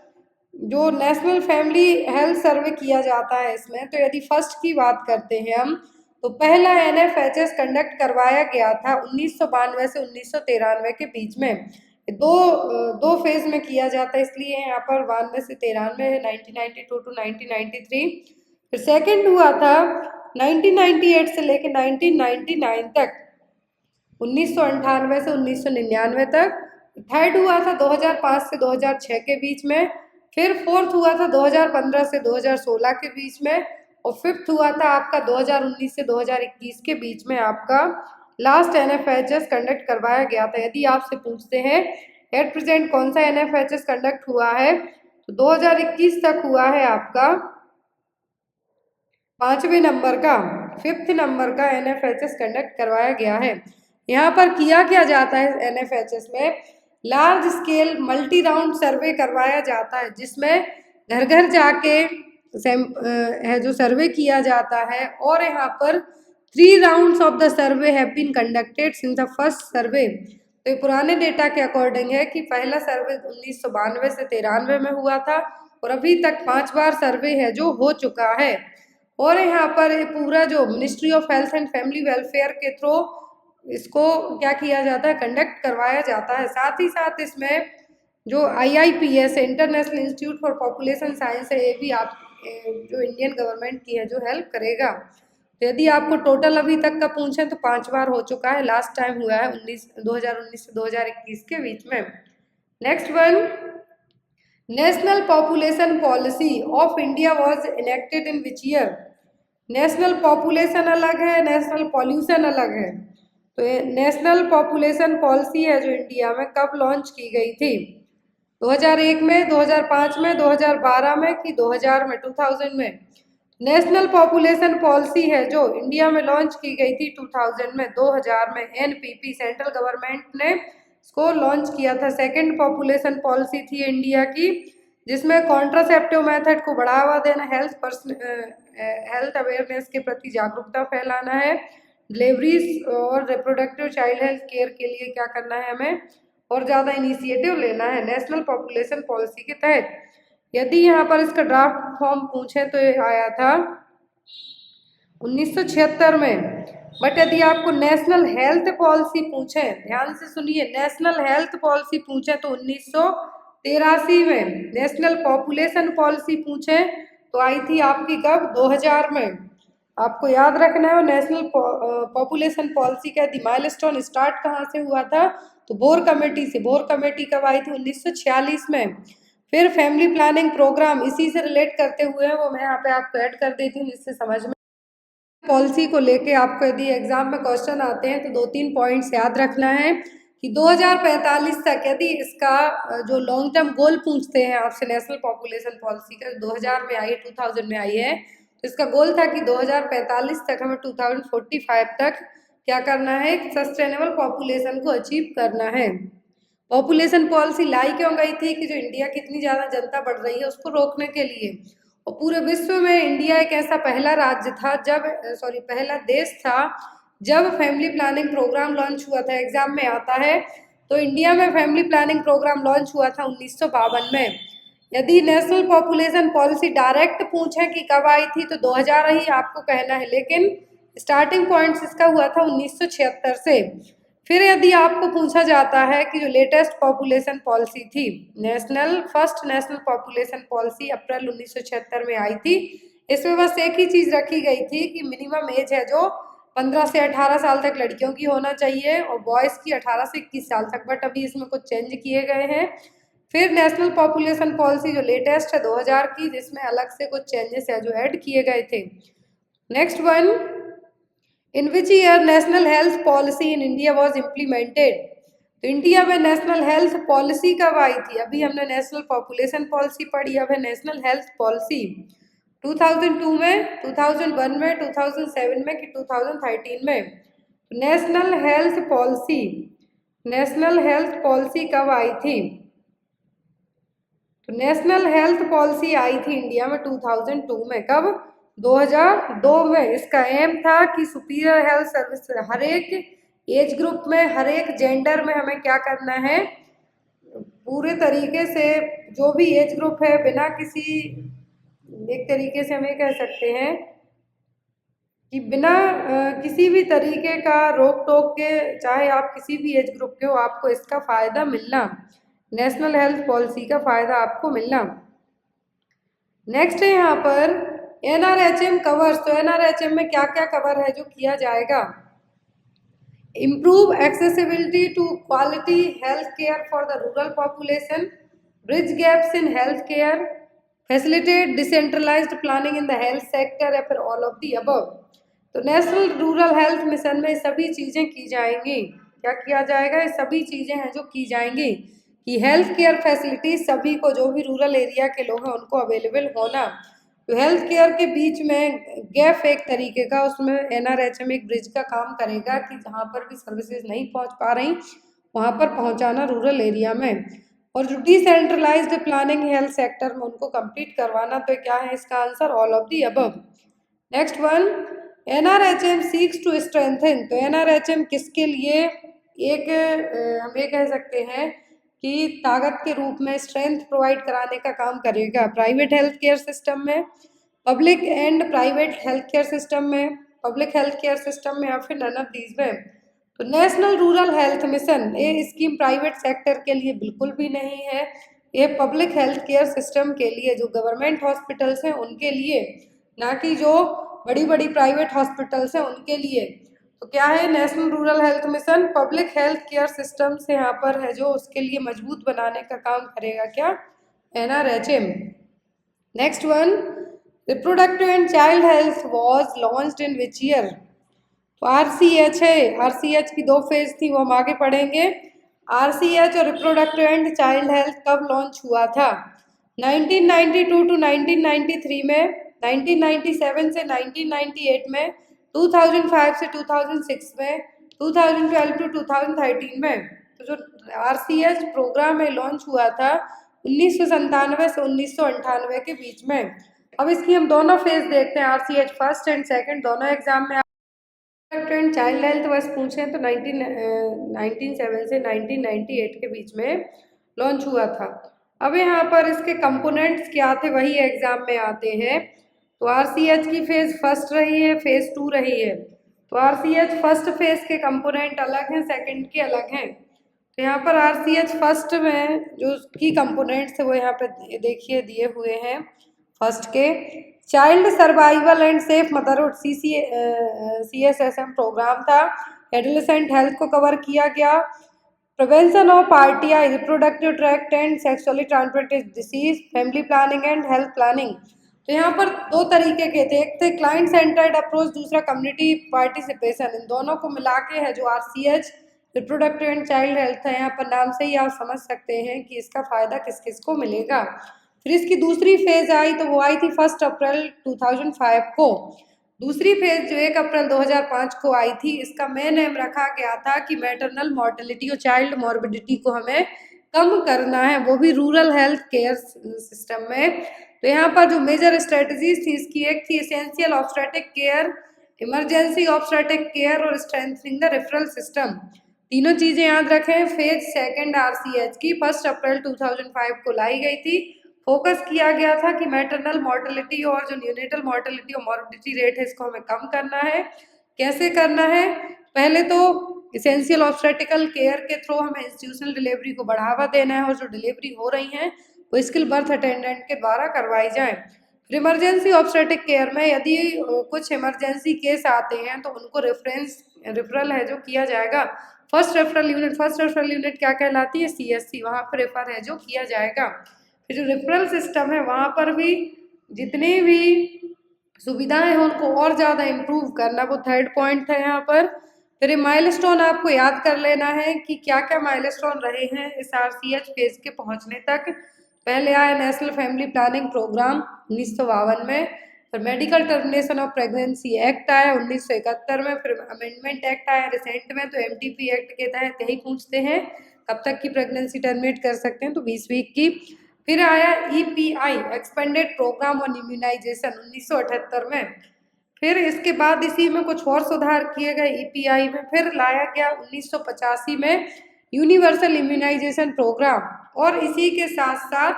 जो नेशनल फैमिली हेल्थ सर्वे किया जाता है इसमें, तो यदि फर्स्ट की बात करते हैं हम, तो पहला NFHS कंडक्ट करवाया गया था 1992 से 1993 के बीच में। दो फेज में किया जाता है, इसलिए यहाँ पर 92 से 93 है, 1992 टू 1993। फिर सेकंड हुआ था 1998 से लेकर 1999 तक, 1998 से 1999 तक। थर्ड हुआ था 2005 से 2006 के बीच में। फिर फोर्थ हुआ था 2015 से 2016 के बीच में। और फिफ्थ हुआ था आपका 2019 से 2021 के बीच में आपका लास्ट NFHS कंडक्ट करवाया गया था। यदि आपसे पूछते हैं एट प्रेजेंट कौन सा NFHS कंडक्ट हुआ है, तो 2021 तक हुआ है आपका 5वें नंबर का, 5th नंबर का NFHS कंडक्ट करवाया गया है। यहाँ पर किया क्या जाता है NFHS में? लार्ज स्केल मल्टी राउंड सर्वे करवाया जाता है, जिसमें घर घर जाके है जो सर्वे किया जाता है। और यहाँ पर 3 rounds of the survey have been conducted since the first survey. तो ये पुराने डेटा के अकॉर्डिंग है कि पहला सर्वे 1992 से 93 में हुआ था और अभी तक 5 बार सर्वे है जो हो चुका है। और यहाँ पर ये पूरा जो ministry of health and family welfare के थ्रू इसको क्या किया जाता है? कंडक्ट करवाया जाता है। साथ ही साथ इसमें जो IIPS international institute for population science है, ये भी आप जो इंडियन गवर्नमेंट की है जो हेल्प करेगा। तो यदि आपको टोटल अभी तक का पूछें तो 5 बार हो चुका है, लास्ट टाइम हुआ है 2019 से 2021 के बीच में। Next one, national population policy of India was enacted in which year? National population अलग है, नेशनल पॉल्यूशन अलग है। तो ये नेशनल पॉपुलेशन पॉलिसी है जो इंडिया में कब लॉन्च की गई थी? 2001 में, 2005 में, 2012 में कि 2000 में, 2000 में? नेशनल पॉपुलेशन पॉलिसी है जो इंडिया में लॉन्च की गई थी 2000 में, 2000 में। NPP सेंट्रल गवर्नमेंट ने इसको लॉन्च किया था। सेकंड पॉपुलेशन पॉलिसी थी इंडिया की, जिसमें कॉन्ट्रासेप्टिव मेथड को बढ़ावा देना, हेल्थ अवेयरनेस के प्रति जागरूकता फैलाना है, डिलीवरीज और रिप्रोडक्टिव चाइल्ड हेल्थ केयर के लिए क्या करना है हमें और ज़्यादा इनिशिएटिव लेना है नेशनल पॉपुलेशन पॉलिसी के तहत। यदि यहाँ पर इसका ड्राफ्ट फॉर्म पूछे तो ये आया था 1976 में। बट यदि आपको नेशनल हेल्थ पॉलिसी पूछे, ध्यान से सुनिए, नेशनल हेल्थ पॉलिसी पूछे तो 1983 में। नेशनल पॉपुलेशन पॉलिसी पूछे तो आई थी आपकी कब, 2000 में। आपको याद रखना है, और नेशनल पॉपुलेशन पॉलिसी का यदि माइलस्टोन स्टार्ट कहाँ से हुआ था, तो बोर कमेटी से। बोर कमेटी कब आई थी, 1946 में। फिर फैमिली प्लानिंग प्रोग्राम इसी से रिलेट करते हुए वो मैं यहाँ पे आपको ऐड कर देती हूँ, जिससे समझ में। पॉलिसी को लेके आपको यदि एग्जाम में क्वेश्चन आते हैं तो 2-3 पॉइंट्स याद रखना है कि 2045 तक यदि इसका जो लॉन्ग टर्म गोल पूछते हैं आपसे नेशनल पॉपुलेशन पॉलिसी का, 2000 में आई, 2000 में आई है, तो इसका गोल था कि 2045 तक हमें 2045 तक क्या करना है, सस्टेनेबल पॉपुलेशन को अचीव करना है। पॉपुलेशन पॉलिसी लाई क्यों गई थी कि जो इंडिया की इतनी ज़्यादा जनता बढ़ रही है उसको रोकने के लिए। और पूरे विश्व में इंडिया एक ऐसा पहला राज्य था जब, पहला देश था जब फैमिली प्लानिंग प्रोग्राम लॉन्च हुआ था। एग्जाम में आता है तो इंडिया में फैमिली प्लानिंग प्रोग्राम लॉन्च हुआ था 1952 में। यदि नेशनल पॉपुलेशन पॉलिसी डायरेक्ट पूछे कि कब आई थी तो 2000 ही आपको कहना है, लेकिन स्टार्टिंग पॉइंट्स इसका हुआ था 1976 से। फिर यदि आपको पूछा जाता है कि जो लेटेस्ट पॉपुलेशन पॉलिसी थी, फर्स्ट नेशनल पॉपुलेशन पॉलिसी अप्रैल 1976 में आई थी। इसमें बस एक ही चीज़ रखी गई थी कि मिनिमम एज है जो 15 से 18 साल तक लड़कियों की होना चाहिए और बॉयज़ की 18 से 21 साल तक। बट अभी इसमें कुछ चेंज किए गए हैं। फिर नेशनल पॉपुलेशन पॉलिसी जो लेटेस्ट है 2000 की, जिसमें अलग से कुछ चेंजेस है जो ऐड किए गए थे। Next one, in which year national health policy in India was implemented. तो इंडिया में नेशनल हेल्थ पॉलिसी कब आई थी? अभी हमने नेशनल पॉपुलेशन पॉलिसी पढ़ी, अब है नेशनल हेल्थ पॉलिसी। 2002 में, 2001 में, 2007 में कि 2013 में? National health policy, national health policy कब आई थी? तो नेशनल हेल्थ पॉलिसी आई थी इंडिया में 2002 में। कब? 2002 में। इसका एम था कि सुपीरियर हेल्थ सर्विस हर एक एज ग्रुप में, हर एक जेंडर में हमें क्या करना है, पूरे तरीके से जो भी एज ग्रुप है बिना किसी, एक तरीके से हमें कह सकते हैं कि बिना किसी भी तरीके का रोक टोक के, चाहे आप किसी भी एज ग्रुप के हो, आपको इसका फ़ायदा मिलना, नेशनल हेल्थ पॉलिसी का फ़ायदा आपको मिलना। नेक्स्ट है यहाँ पर NRHM कवर्स। तो NRHM में क्या क्या कवर है जो किया जाएगा? Improve accessibility to quality health care for the rural population, bridge gaps in health care, facilitate decentralised planning in the health sector, या फिर ऑल ऑफ दी अबव। तो नेशनल रूरल हेल्थ मिशन में सभी चीज़ें की जाएंगी। क्या किया जाएगा? ये सभी चीज़ें हैं जो की जाएंगी कि हेल्थ केयर फैसिलिटी सभी को, जो भी रूरल एरिया के लोग हैं उनको अवेलेबल होना। तो हेल्थ केयर के बीच में गैप एक तरीके का, उसमें NRHM एक ब्रिज का काम करेगा कि जहाँ पर भी सर्विसेज नहीं पहुँच पा रही वहाँ पर पहुँचाना रूरल एरिया में। और जो डिसेंट्रलाइज्ड प्लानिंग हेल्थ सेक्टर में उनको कंप्लीट करवाना। तो क्या है इसका answer? All of the above. Next one, NRHM seeks to strengthen. तो NRHM किसके लिए एक हम ये कह सकते हैं कि ताकत के रूप में, स्ट्रेंथ प्रोवाइड कराने का काम करेगा प्राइवेट हेल्थ केयर सिस्टम में, public and private health care system में, पब्लिक हेल्थ केयर सिस्टम में, या फिर नन ऑफ दीज में। तो नेशनल रूरल हेल्थ मिशन, ये स्कीम प्राइवेट सेक्टर के लिए बिल्कुल भी नहीं है। ये पब्लिक हेल्थ केयर सिस्टम के लिए, जो गवर्नमेंट हॉस्पिटल्स हैं उनके लिए, ना कि जो बड़ी बड़ी प्राइवेट हॉस्पिटल्स हैं उनके लिए। तो क्या है national rural health mission? Public health care system से यहाँ पर है जो उसके लिए मजबूत बनाने का काम करेगा। क्या? NRHM। Next one, reproductive and child health was launched in which year? तो RCH है, RCH की 2 फेज थी, वो हम आगे पढ़ेंगे। RCH और रिप्रोडक्टिव एंड चाइल्ड हेल्थ कब लॉन्च हुआ था? 1992 टू 1993 में, 1997 से 1998 में, 2005 से 2006 में, 2012 टू 2013 में। तो जो RCH प्रोग्राम है लॉन्च हुआ था 1997 से 1998 के बीच में। अब इसकी हम दोनों फेज देखते हैं, RCH फर्स्ट एंड सेकंड, दोनों एग्जाम में एंड चाइल्ड हेल्थ बस पूछें तो 1997 से 1998 के बीच में लॉन्च हुआ था। अब यहाँ पर इसके कंपोनेंट्स क्या थे वही एग्जाम में आते हैं। तो आरसीएच की फेज फर्स्ट रही है, फेज 2 रही है। तो आरसीएच फर्स्ट फेज के कंपोनेंट अलग हैं, सेकंड के अलग हैं। तो यहाँ पर आरसीएच फर्स्ट में जो की कंपोनेंट्स है वो यहाँ पे देखिए दिए हुए हैं। फर्स्ट के child survival and safe motherhood CSSM programme था। एडोलेसेंट हेल्थ को कवर किया गया। प्रिवेंशन ऑफ पार्टिया, reproductive tract and sexually transmitted disease, family planning and health planning. तो यहाँ पर दो तरीके के थे, एक थे क्लाइंट सेंटर्ड अप्रोच, दूसरा कम्युनिटी पार्टिसिपेशन। इन दोनों को मिला के है जो RCH reproductive and child health है। यहाँ पर नाम से ही आप समझ सकते हैं कि इसका फायदा किस किस को मिलेगा। फिर इसकी दूसरी फेज आई तो वो आई थी 1 अप्रैल 2005 को। दूसरी फेज जो 1 अप्रैल 2005 को आई थी, इसका मेन एम रखा गया था कि मैटरनल मॉर्टेलिटी और चाइल्ड मॉर्बिडिटी को हमें कम करना है, वो भी रूरल हेल्थ केयर सिस्टम में। तो यहाँ पर जो मेजर स्ट्रेटजीज थी इसकी, एक थी essential obstetric care, emergency obstetric care और स्ट्रेंथनिंग द रेफरल सिस्टम। तीनों चीजें याद रखें। फेज सेकेंड आरसीएच की 1 अप्रैल 2005 को लाई गई थी। फोकस किया गया था कि मैटरनल मॉर्टेलिटी और जो न्यूनेटल मॉर्टेलिटी और मॉर्बिडिटी रेट है इसको हमें कम करना है। कैसे करना है? पहले तो एसेंशियल ऑब्स्टेट्रिकल केयर के थ्रू हमें इंस्टीट्यूशनल डिलीवरी को बढ़ावा देना है और जो डिलीवरी हो रही हैं वो स्किल बर्थ अटेंडेंट के द्वारा करवाई जाए। फिर इमरजेंसी ऑब्स्टेट्रिक केयर में यदि कुछ इमरजेंसी केस आते हैं तो उनको रेफरल है जो किया जाएगा। फर्स्ट रेफरल यूनिट क्या कहलाती है? CSC, वहाँ पर रेफर है जो किया जाएगा। फिर जो रेफरल सिस्टम है वहाँ पर भी जितनी भी सुविधाएं हैं उनको और ज़्यादा इम्प्रूव करना, वो थर्ड पॉइंट था यहाँ पर। फिर माइलस्टोन आपको याद कर लेना है कि क्या क्या माइलस्टोन रहे हैं इस आरसीएच फेज के पहुँचने तक। पहले आया नेशनल फैमिली प्लानिंग प्रोग्राम 1952 में। फिर medical termination of pregnancy act आया 1971 में। फिर अमेंडमेंट एक्ट आया रिसेंट में, तो MTP एक्ट के तहत यही पूछते हैं कब तक की प्रेगनेंसी टर्मिनेट कर सकते हैं, तो 20 वीक की। फिर आया EPI expanded programme on immunisation 1978 में। फिर इसके बाद इसी में कुछ और सुधार किए गए EPI में। फिर लाया गया 1985 में यूनिवर्सल इम्यूनाइजेशन प्रोग्राम, और इसी के साथ साथ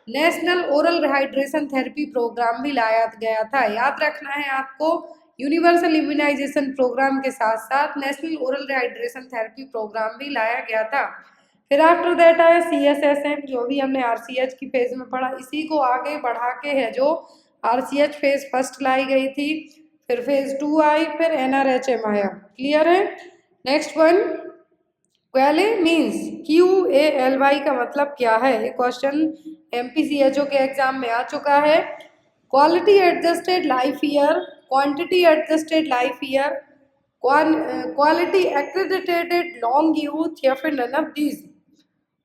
national oral rehydration therapy programme भी लाया गया था। याद रखना है आपको, यूनिवर्सल इम्यूनाइजेशन प्रोग्राम के साथ साथ national oral rehydration therapy programme भी लाया गया था। फिर आफ्टर दैट आया CSSM, जो भी हमने आरसीएच की फेज में पढ़ा, इसी को आगे बढ़ा के है जो आरसीएच फेज फर्स्ट लाई गई थी। फिर फेज 2 आई, फिर NRHM आया। क्लियर है? नेक्स्ट वन, क्वाले मीन्स QALY का मतलब क्या है? ये क्वेश्चन MPCHO के एग्जाम में आ चुका है। Quality adjusted life year, quantity adjusted life year, quality accreditated long youth, या फिर नन ऑफ दीज।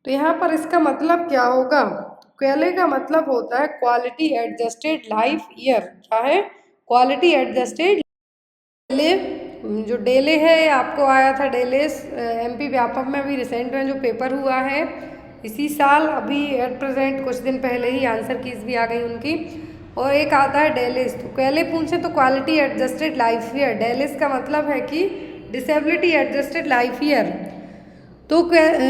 तो यहाँ पर इसका मतलब क्या होगा? क्वाले का मतलब होता है क्वालिटी एडजस्टेड लाइफ ईयर। क्या है? Quality adjusted. जो डेले है आपको आया था डेलेस MP व्यापक में, अभी रिसेंट में जो पेपर हुआ है इसी साल, अभी एट प्रेजेंट कुछ दिन पहले ही आंसर कीज भी आ गई उनकी। और एक आता है डेलिस। तो क्वाले पूछे तो quality adjusted life year, Dallas का मतलब है कि डिसेबिलिटी एडजस्टेड लाइफ ईयर। तो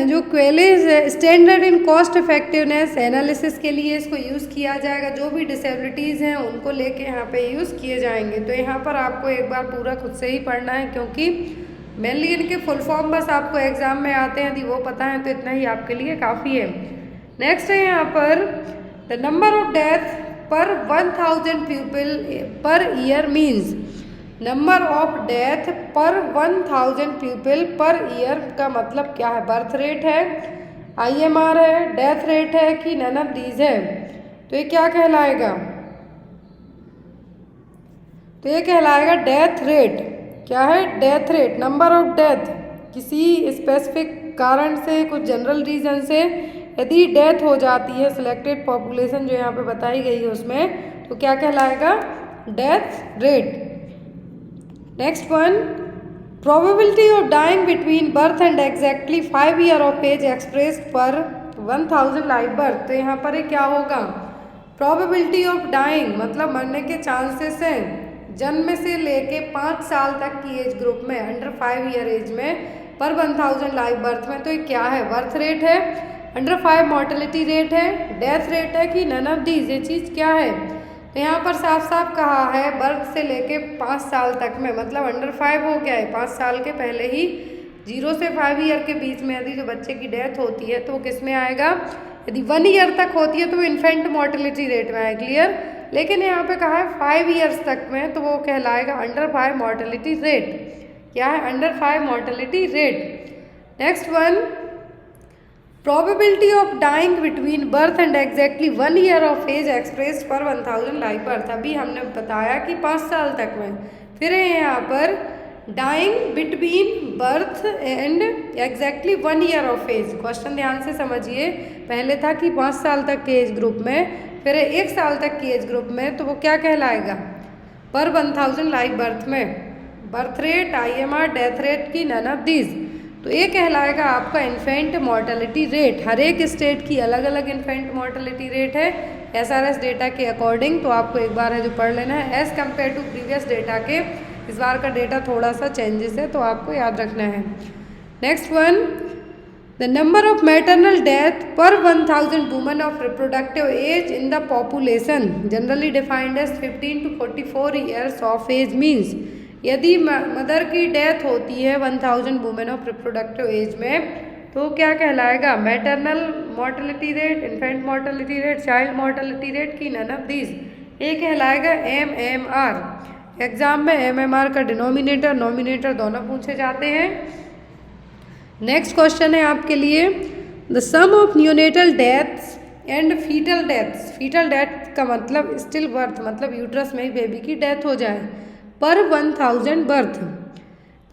जो QALYs standard in cost effectiveness analysis के लिए इसको यूज़ किया जाएगा। जो भी डिसेबिलिटीज़ हैं उनको लेके यहाँ पे यूज़ किए जाएंगे। तो यहाँ पर आपको एक बार पूरा खुद से ही पढ़ना है, क्योंकि मेनली इनके फुल फॉर्म बस आपको एग्जाम में आते हैं, यदि वो पता है तो इतना ही आपके लिए काफ़ी है। नेक्स्ट है यहाँ पर the number of death per 1000 people per year means. Number of death per 1000 people per year का मतलब क्या है? बर्थ रेट है, IMR है, डेथ रेट है, कि नन ऑफ दीज है? तो ये क्या कहलाएगा? तो ये कहलाएगा डेथ रेट। क्या है? Death rate. Number of death किसी स्पेसिफिक कारण से, कुछ जनरल रीजन से यदि डेथ हो जाती है सिलेक्टेड पॉपुलेशन जो यहाँ पे बताई गई है उसमें, तो क्या कहलाएगा? Death rate. Next one, probability of dying between birth and exactly 5 year of age expressed per 1000 live birth. तो यहाँ पर क्या होगा? प्रोबेबिलिटी ऑफ डाइंग मतलब मरने के चांसेस हैं जन्म से लेके 5 साल तक की एज ग्रुप में, अंडर 5 ईयर एज में, पर 1000 लाइव बर्थ में। तो ये क्या है? बर्थ रेट है। अंडर 5 मॉर्टेलिटी रेट है, डेथ रेट है कि नन ऑफ दीज, ये चीज़ क्या है। तो यहाँ पर साफ साफ कहा है बर्थ से लेके 5 साल तक में, मतलब अंडर 5 हो गया है, 5 साल के पहले ही 0 से 5 ईयर के बीच में यदि जो बच्चे की डेथ होती है तो वो किस में आएगा, यदि 1 ईयर तक होती है तो वो इन्फेंट मॉर्टेलिटी रेट में आए, क्लियर। लेकिन यहाँ पे कहा है 5 ईयर्स तक में तो वो कहलाएगा अंडर 5 मॉर्टेलिटी रेट। क्या है, under 5 mortality rate. Next one, probability of dying between birth and exactly 1 year of age expressed per 1000 live birth. अभी हमने बताया कि 5 साल तक में, फिर है यहाँ पर dying between birth and exactly 1 year of age. Question ध्यान से समझिए, पहले था कि 5 साल तक के एज ग्रुप में, फिर 1 साल तक की एज ग्रुप में, तो वो क्या कहलाएगा, पर 1000 लाइव बर्थ में। Birth rate, IMR, death rate की नन ऑफ दीज, तो ये कहलाएगा आपका इन्फेंट मॉर्टेलिटी रेट। हर एक स्टेट की अलग अलग इन्फेंट मॉर्टेलिटी रेट है SRS डेटा के अकॉर्डिंग, तो आपको एक बार है जो पढ़ लेना है as compared to previous data के। इस बार का डेटा थोड़ा सा चेंजेस है तो आपको याद रखना है। Next one, the number of maternal death per 1000 women of reproductive age in the population generally defined as 15 to 44 years of age means, यदि मदर की डेथ होती है 1000 वुमेन ऑफ रिप्रोडक्टिव एज में तो क्या कहलाएगा, maternal mortality rate, infant mortality rate, child mortality rate की none of these, ये कहलाएगा MMR। एग्जाम में MMR का डिनोमिनेटर नोमिनेटर दोनों पूछे जाते हैं। नेक्स्ट क्वेश्चन है आपके लिए, the sum of neonatal deaths and foetal deaths. Foetal death का मतलब स्टिल बर्थ, मतलब यूट्रस में ही बेबी की डेथ हो जाए, per 1000 birth.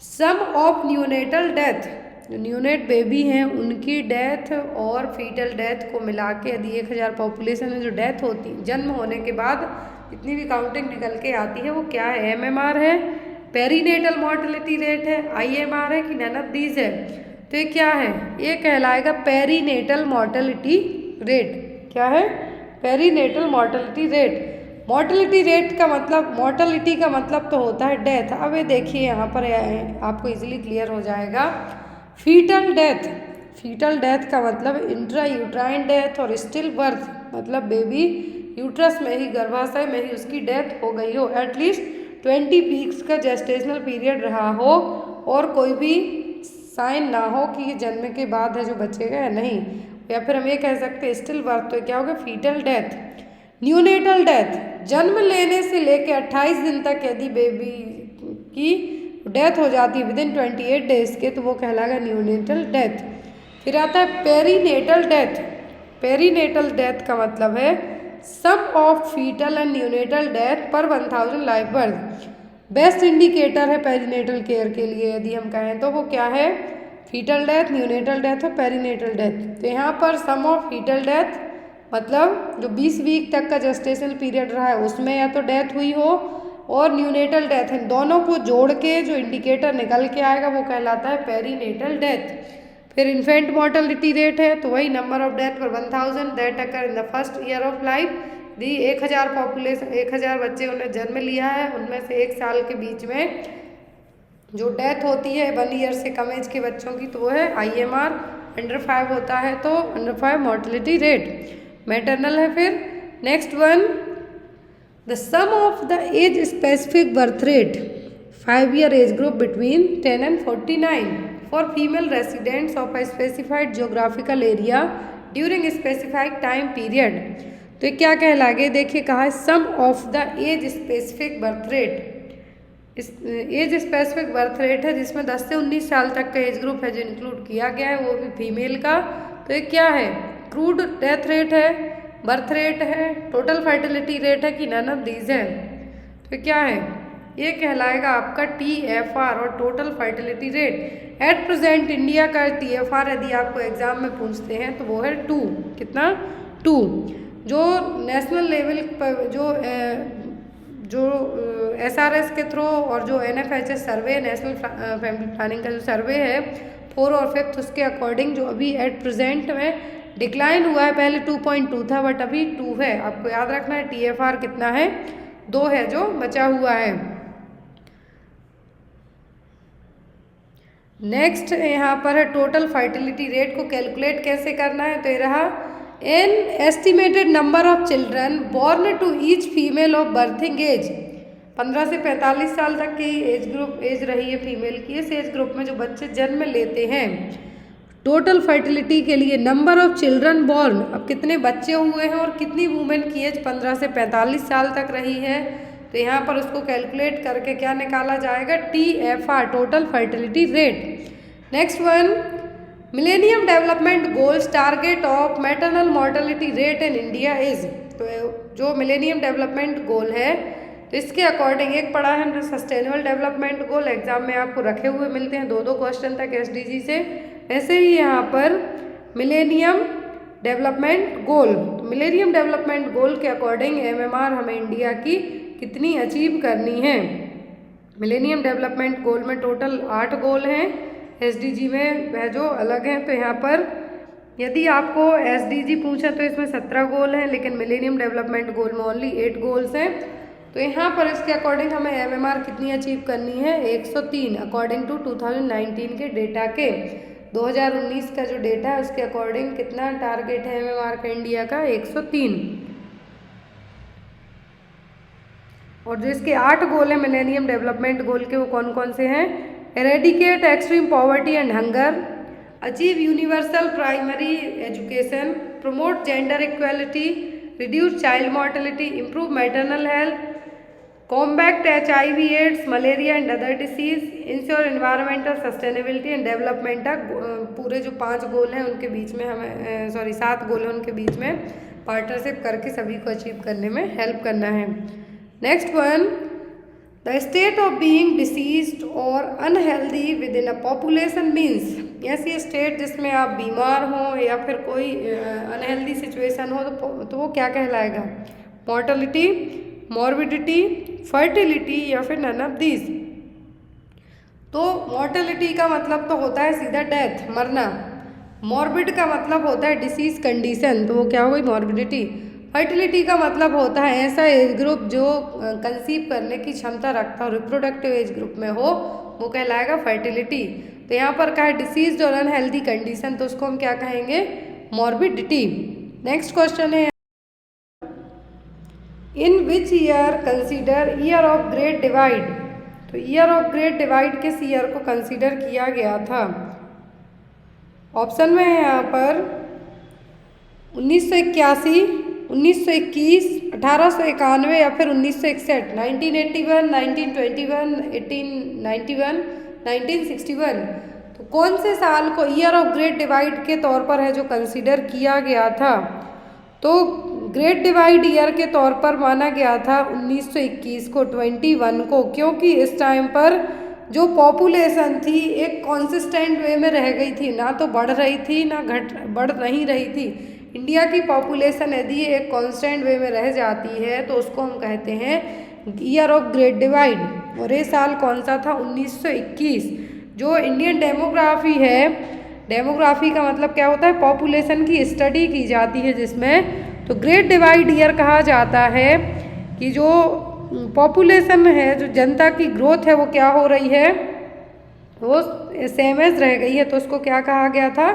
Sum of neonatal death, जो न्यूनेट बेबी हैं उनकी डेथ और फीटल डेथ को मिला के यदि 1000 पॉपुलेशन में जो डेथ होती, जन्म होने के बाद इतनी भी काउंटिंग निकल के आती है, वो क्या है, MMR है, पेरीनेटल मॉर्टेलिटी रेट है, IMR है कि नन ऑफ दीज है। तो ये क्या है, ये कहलाएगा पेरीनेटल मॉर्टेलिटी रेट। क्या है, perinatal mortality rate. Mortality rate का मतलब, मॉर्टेलिटी का मतलब तो होता है डेथ। अब ये देखिए यहाँ पर आपको इजीली क्लियर हो जाएगा। फीटल डेथ, फीटल डेथ का मतलब इंट्रा यूट्राइन डेथ, और स्टिल बर्थ मतलब बेबी यूट्रस में ही, गर्भाशय में ही उसकी डेथ हो गई हो, एटलीस्ट 20 वीक्स का जेस्टेशनल पीरियड रहा हो और कोई भी साइन ना हो कि ये जन्म के बाद है जो बचेगा या नहीं, या फिर हम ये कह सकते हैं स्टिल बर्थ, तो क्या होगा, फीटल डेथ। न्यूनेटल डेथ, जन्म लेने से लेके 28 दिन तक यदि बेबी की डेथ हो जाती है विदिन 28 डेज के, तो वो कहलाएगा न्यूनेटल डेथ। फिर आता है पेरीनेटल डेथ। पेरीनेटल डेथ का मतलब है sum of foetal and neonatal death per 1000 live birth. Best indicator है पेरीनेटल केयर के लिए यदि हम कहें तो वो क्या है, फीटल डेथ, न्यूनेटल डेथ और पेरीनेटल डेथ। तो यहाँ पर सम ऑफ फीटल डेथ मतलब जो 20 वीक तक का जेस्टेशनल पीरियड रहा है उसमें या तो डेथ हुई हो, और न्यूनेटल डेथ है, दोनों को जोड़ के जो इंडिकेटर निकल के आएगा वो कहलाता है पेरीनेटल डेथ। फिर इन्फेंट मॉर्टेलिटी रेट है, तो वही number of death per 1000 that occur in the first year of life. The 1000 population, 1000 बच्चे उन्हें जन्म लिया है, उनमें से 1 साल के बीच में जो डेथ होती है 1 ईयर से कम एज के बच्चों की, तो वो है IMR। अंडर 5 होता है तो अंडर 5 मॉर्टेलिटी रेट। मैटरनल है। फिर next one, the sum of the age specific birth rate 5 year age group between 10 and 49 for female residents of a specified geographical area during specified time period. तो ये क्या कहलाएगा, देखिए कहा है sum of the age specific birth rate. Age specific birth rate है जिसमें 10 से 19 साल तक का एज ग्रुप है जो इंक्लूड किया गया है, वो भी फीमेल का। तो ये क्या है, क्रूड डेथ रेट है, बर्थ रेट है, टोटल फर्टिलिटी रेट है कि नन ऑफ दीज है। तो क्या है, ये कहलाएगा आपका TFR और total fertility rate. At present India का TFR यदि आपको एग्जाम में पूछते हैं तो वो है 2। कितना, 2। जो नेशनल लेवल पर जो SRS के थ्रू और जो NFHS सर्वे, नेशनल फैमिली प्लानिंग का जो सर्वे है 4 और 5, उसके अकॉर्डिंग जो अभी एट प्रेजेंट में डिक्लाइन हुआ है, पहले 2.2 था बट अभी 2 है। आपको याद रखना है TFR कितना है, 2 है जो बचा हुआ है। नेक्स्ट यहाँ पर है टोटल फर्टिलिटी रेट को कैलकुलेट कैसे करना है। तो ये रहा an estimated number of children born to each female of birthing age. 15 से 45 साल तक की एज रही है फीमेल की। इस एज ग्रुप में जो बच्चे जन्म लेते हैं, टोटल फर्टिलिटी के लिए नंबर ऑफ चिल्ड्रन बॉर्न, अब कितने बच्चे हुए हैं और कितनी वुमेन की एज 15 से 45 साल तक रही है, तो यहाँ पर उसको कैलकुलेट करके क्या निकाला जाएगा, TFR total fertility rate. Next one, millennium development goals target of maternal mortality rate in India is. तो जो मिलेनियम डेवलपमेंट गोल है, तो इसके अकॉर्डिंग एक पढ़ा है हमने सस्टेनेबल डेवलपमेंट गोल, एग्जाम में आपको रखे हुए मिलते हैं 2-2 क्वेश्चन तक SDG से। ऐसे ही यहाँ पर मिलेनियम डेवलपमेंट गोल, तो मिलेनियम डेवलपमेंट गोल के अकॉर्डिंग MMR हमें इंडिया की कितनी अचीव करनी है। मिलेनियम डेवलपमेंट गोल में टोटल 8 गोल हैं, SDG में वह जो अलग हैं। तो यहाँ पर यदि आपको SDG पूछा तो इसमें 17 गोल हैं, लेकिन मिलेनियम डेवलपमेंट गोल में ओनली 8 गोल्स हैं। तो यहाँ पर इसके अकॉर्डिंग हमें MMR कितनी अचीव करनी है, 103 अकॉर्डिंग टू 2019 के डेटा के। 2019 का जो डेटा है उसके अकॉर्डिंग कितना टारगेट है MMR का इंडिया का, 103। और जो इसके 8 गोल हैं मिलेनियम डेवलपमेंट गोल के, वो कौन कौन से हैं, eradicate extreme poverty and hunger, achieve universal primary education, promote gender equality, reduce child mortality, improve maternal health, combat HIV AIDS, malaria and other disease, ensure environmental sustainability and development. पूरे जो 5 गोल हैं उनके बीच में हमें 7 गोल हैं उनके बीच में पार्टनरशिप करके सभी को अचीव करने में हेल्प करना है। Next one, the state of being diseased और unhealthy within a population means, ऐसी स्टेट जिसमें आप बीमार हो या फिर कोई अनहेल्दी सिचुएशन हो तो वो क्या कहलाएगा, मॉर्टेलिटी, मॉर्बिडिटी, फर्टिलिटी या फिर नन ऑफ दीज। तो मॉर्टेलिटी का मतलब तो होता है सीधा डेथ, मरना। मॉर्बिड का मतलब होता है डिसीज कंडीशन, तो वो क्या हो गई, मॉर्बिडिटी। फर्टिलिटी का मतलब होता है ऐसा एज ग्रुप जो कंसीव करने की क्षमता रखता हो, रिप्रोडक्टिव एज ग्रुप में हो, वो कहलाएगा फर्टिलिटी। तो यहाँ पर कहा है डिसीज और अनहेल्दी कंडीशन, तो उसको हम क्या कहेंगे, मॉर्बिडिटी। नेक्स्ट क्वेश्चन है, in which year consider year of great divide. तो ईयर ऑफ ग्रेट डिवाइड किस ईयर को कंसीडर किया गया था। ऑप्शन में है यहाँ पर 1981, 1921, 1891 या फिर 1961, 1981, 1921, 1891, 1961। तो कौन से साल को ईयर ऑफ ग्रेट डिवाइड के तौर पर है जो कंसीडर किया गया था। तो ग्रेट डिवाइड ईयर के तौर पर माना गया था 1921 को, 21 को, क्योंकि इस टाइम पर जो पॉपुलेशन थी एक कॉन्सिस्टेंट वे में रह गई थी, ना तो बढ़ रही थी ना बढ़ नहीं रही थी। इंडिया की पॉपुलेशन यदि एक कांस्टेंट वे में रह जाती है तो उसको हम कहते हैं ईयर ऑफ ग्रेट डिवाइड। और ये साल कौन सा था, 1921। जो इंडियन डेमोग्राफी है, डेमोग्राफी का मतलब क्या होता है, पॉपुलेशन की स्टडी की जाती है जिसमें, तो ग्रेट डिवाइड ईयर कहा जाता है कि जो पॉपुलेशन है, जो जनता की ग्रोथ है वो क्या हो रही है, वो सेम एज रह गई है, तो उसको क्या कहा गया था,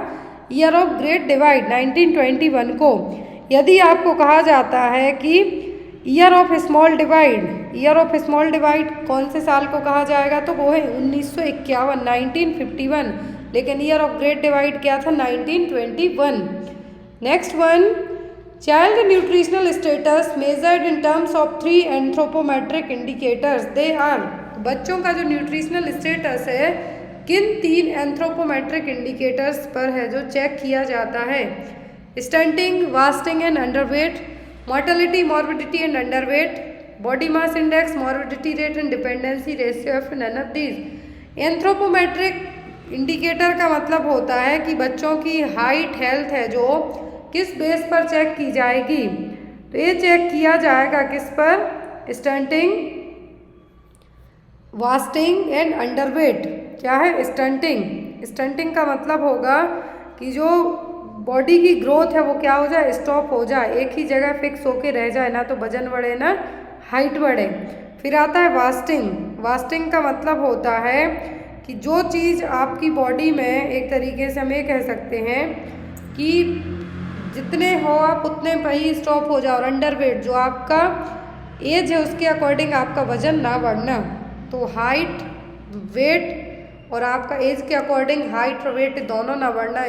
ईयर ऑफ ग्रेट डिवाइड 1921 को। यदि आपको कहा जाता है कि year of small divide, year of small divide कौन से साल को कहा जाएगा, तो वो है 1951, 1951, लेकिन ईयर ऑफ ग्रेट डिवाइड क्या था, 1921। Next one, child nutritional status measured in terms of 3 anthropometric indicators, they are. बच्चों का जो न्यूट्रिशनल स्टेटस है किन 3 एंथ्रोपोमेट्रिक इंडिकेटर्स पर है जो चेक किया जाता है, stunting, wasting and underweight, mortality, morbidity and underweight, body mass index, morbidity rate and dependency ratio of none of these. Anthropometric indicator का मतलब होता है कि बच्चों की हाइट, हेल्थ है जो किस बेस पर चेक की जाएगी, तो ये चेक किया जाएगा किस पर, स्टंटिंग, वास्टिंग एंड अंडरवेट। क्या है, स्टंटिंग। स्टंटिंग का मतलब होगा कि जो बॉडी की ग्रोथ है वो क्या हो जाए, स्टॉप हो जाए, एक ही जगह फिक्स होके रह जाए, ना तो वजन बढ़े ना हाइट बढ़े। फिर आता है वास्टिंग। वास्टिंग का मतलब होता है कि जो चीज़ आपकी बॉडी में एक तरीके से हम ये कह सकते हैं कि जितने हो आप उतने पर ही स्टॉप हो जाओ। और अंडर वेट, जो आपका एज है उसके अकॉर्डिंग आपका वज़न ना बढ़ना। तो हाइट, वेट और आपका एज के अकॉर्डिंग हाइट और वेट दोनों ना बढ़ना।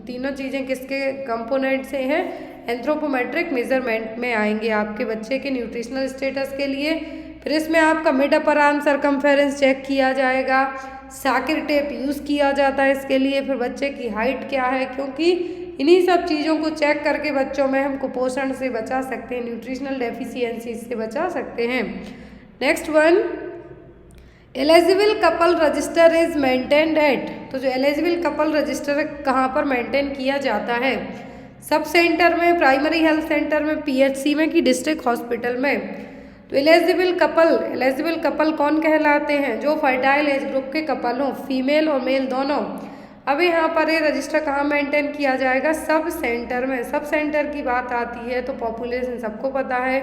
तीनों चीज़ें किसके कंपोनेंट से हैं? एंथ्रोपोमेट्रिक मेजरमेंट में आएंगे आपके बच्चे के न्यूट्रिशनल स्टेटस के लिए। फिर इसमें आपका mid upper arm circumference check किया जाएगा। साकिर टेप यूज़ किया जाता है इसके लिए। फिर बच्चे की हाइट क्या है, क्योंकि इन्हीं सब चीज़ों को चेक करके बच्चों में हम कुपोषण से बचा सकते हैं, न्यूट्रिशनल डेफिशिएंसी से बचा सकते हैं। Next one, eligible couple register is maintained eight. तो जो एलिजिबल कपल रजिस्टर कहाँ पर मेंटेन किया जाता है? सब सेंटर में, प्राइमरी हेल्थ सेंटर में, पीएचसी में कि डिस्ट्रिक्ट हॉस्पिटल में? तो एलिजिबल कपल कौन कहलाते हैं? जो फर्टाइल एज ग्रुप के कपल हों, फीमेल और मेल दोनों। अब यहाँ पर ये रजिस्टर कहाँ मेंटेन किया जाएगा? सब सेंटर में। सब सेंटर की बात आती है तो पॉपुलेशन सबको पता है।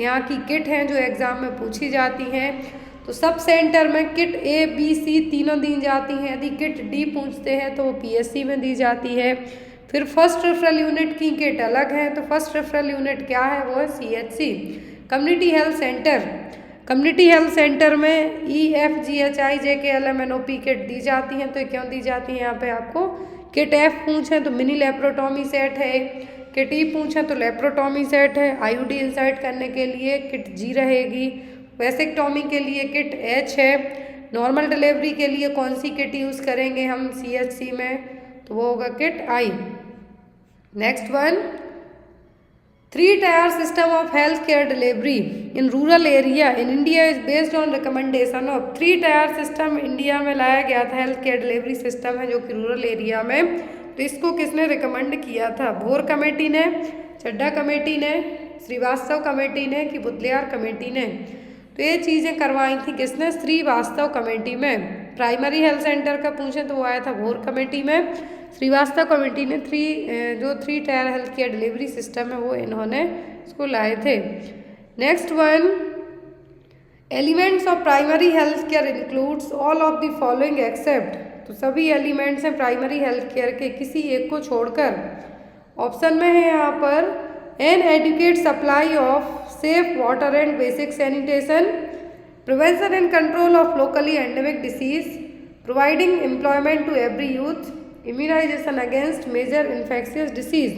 यहाँ की किट हैं जो एग्ज़ाम में पूछी जाती हैं। तो सब सेंटर में किट ए बी सी तीनों दी जाती हैं। यदि किट डी पूछते हैं तो वो पीएससी में दी जाती है। फिर फर्स्ट रेफरल यूनिट की किट अलग है। तो फर्स्ट रेफरल यूनिट क्या है? वो है CHC, community health centre. Community health centre में EFGHI JK LMNOP किट दी जाती हैं। तो क्यों दी जाती हैं? यहाँ पे आपको किट F पूछें तो मिनी लेप्रोटॉमी सेट है, किट E पूछें तो लेप्रोटॉमी सेट है, IUD इंसर्ट करने के लिए किट G रहेगी, वेसेक्टॉमी के लिए किट H है, नॉर्मल डिलीवरी के लिए कौन सी किट यूज़ करेंगे हम CHC में? तो वो होगा kit I। Next one, 3-tier system of healthcare delivery in rural area in India is based on recommendation of 3-tier system। India में लाया गया था हेल्थ केयर डिलीवरी सिस्टम है जो कि रूरल एरिया में। तो इसको किसने रिकमेंड किया था? भोर कमेटी ने, चड्ढा कमेटी ने, श्रीवास्तव कमेटी ने कि बुदलियार कमेटी ने? तो ये चीज़ें करवाई थी किसने? श्रीवास्तव कमेटी में। प्राइमरी हेल्थ सेंटर का पूछें तो वो आया था भोर कमेटी में। श्रीवास्तव कमेटी ने 3-tier health care delivery system है वो इन्होंने इसको लाए थे। Next one, elements of primary health care includes all of the following except. तो सभी एलिमेंट्स हैं प्राइमरी हेल्थ केयर के किसी एक को छोड़कर। ऑप्शन में है यहाँ पर an adequate supply of safe water and basic sanitation, prevention and control of locally endemic disease, providing employment to every youth, immunisation against major infectious disease.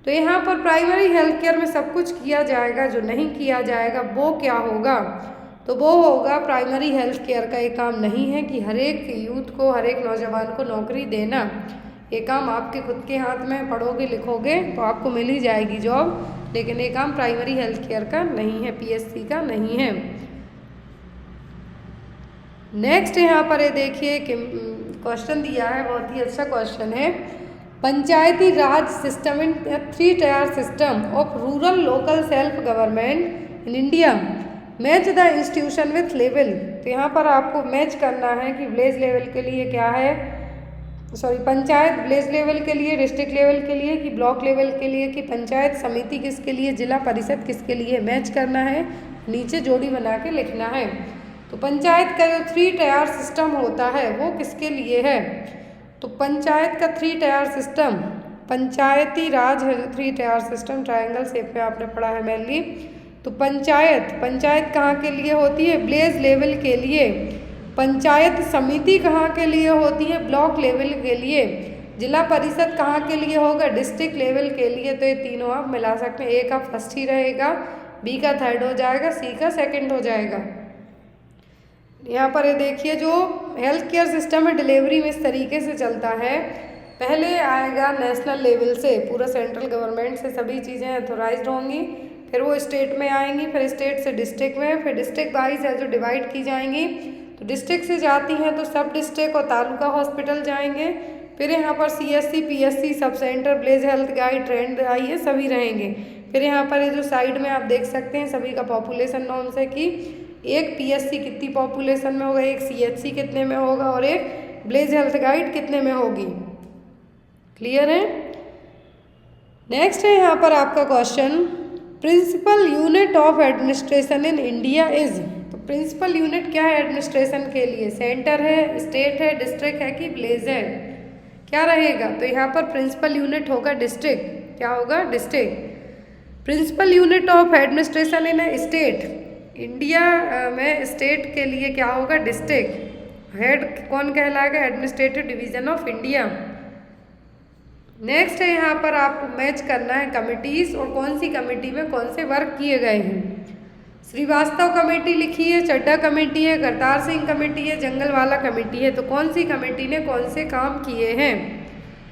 तो यहाँ पर प्राइमरी हेल्थ केयर में सब कुछ किया जाएगा, जो नहीं किया जाएगा वो क्या होगा? तो वो होगा प्राइमरी हेल्थ केयर का ये काम नहीं है कि हर एक यूथ को, हर एक नौजवान को नौकरी देना। ये काम आपके खुद के हाथ में, पढ़ोगे लिखोगे तो आपको मिल ही जाएगी जॉब, लेकिन ये काम प्राइमरी हेल्थ केयर का नहीं है, पीएचसी का नहीं है। नेक्स्ट यहाँ पर ये देखिए कि क्वेश्चन दिया है, बहुत ही अच्छा क्वेश्चन है। Panchayati Raj system in 3-tier system of rural local self government in India, match the institution with level. तो यहाँ पर आपको मैच करना है कि विलेज लेवल के लिए क्या है, पंचायत विलेज लेवल के लिए, डिस्ट्रिक्ट लेवल के लिए कि ब्लॉक लेवल के लिए, कि पंचायत समिति किसके लिए, जिला परिषद किसके लिए, मैच करना है, नीचे जोड़ी बना के लिखना है। तो पंचायत का जो 3-tier सिस्टम होता है वो किसके लिए है? तो पंचायत का 3-tier सिस्टम, पंचायती राज है जो 3-tier सिस्टम, ट्रायंगल शेप में आपने पढ़ा है मेनली। तो पंचायत कहाँ के लिए होती है? विलेज लेवल के लिए। पंचायत समिति कहाँ के लिए होती है? ब्लॉक लेवल के लिए। जिला परिषद कहाँ के लिए होगा? डिस्ट्रिक्ट लेवल के लिए। तो ये तीनों आप मिला सकते हैं, ए का फर्स्ट ही रहेगा, बी का थर्ड हो जाएगा, सी का सेकंड हो जाएगा। यहाँ पर ये देखिए जो हेल्थ केयर सिस्टम है डिलीवरी में इस तरीके से चलता है। पहले आएगा नेशनल लेवल से, पूरा सेंट्रल गवर्नमेंट से सभी चीज़ें अथोराइज्ड होंगी, फिर वो स्टेट में आएंगी, फिर स्टेट से डिस्ट्रिक्ट में, फिर डिस्ट्रिक्ट वाइज है जो डिवाइड की जाएंगी। तो डिस्ट्रिक्ट से जाती हैं तो सब डिस्ट्रिक्ट और तालुका हॉस्पिटल जाएंगे। फिर यहाँ पर CSC PSC sub centre, village health guide, trend आई है, सभी रहेंगे। फिर यहाँ पर ये जो साइड में आप देख सकते हैं सभी का पॉपुलेशन नॉर्म्स है कि एक PSC कितनी पॉपुलेशन में होगा, एक CHC कितने में होगा और एक विलेज हेल्थ गाइड कितने में होगी। क्लियर है? नेक्स्ट है यहाँ पर आपका question, principal unit of administration in India is. तो प्रिंसिपल यूनिट क्या है एडमिनिस्ट्रेशन के लिए? सेंटर है, स्टेट है, डिस्ट्रिक्ट है कि विलेज है? क्या रहेगा? तो यहाँ पर प्रिंसिपल यूनिट होगा डिस्ट्रिक्ट। क्या होगा? District. Principal unit of administration in a state, India में स्टेट के लिए क्या होगा? डिस्ट्रिक्ट। हेड कौन कहलाएगा? Administrative division of India. Next है यहाँ पर आपको मैच करना है कमिटीज़ और कौन सी कमेटी में कौन से वर्क किए गए हैं। श्रीवास्तव कमेटी लिखी है, चड्ढा कमेटी है, करतार सिंह कमेटी है, जंगलवाला कमेटी है। तो कौन सी कमेटी ने कौन से काम किए हैं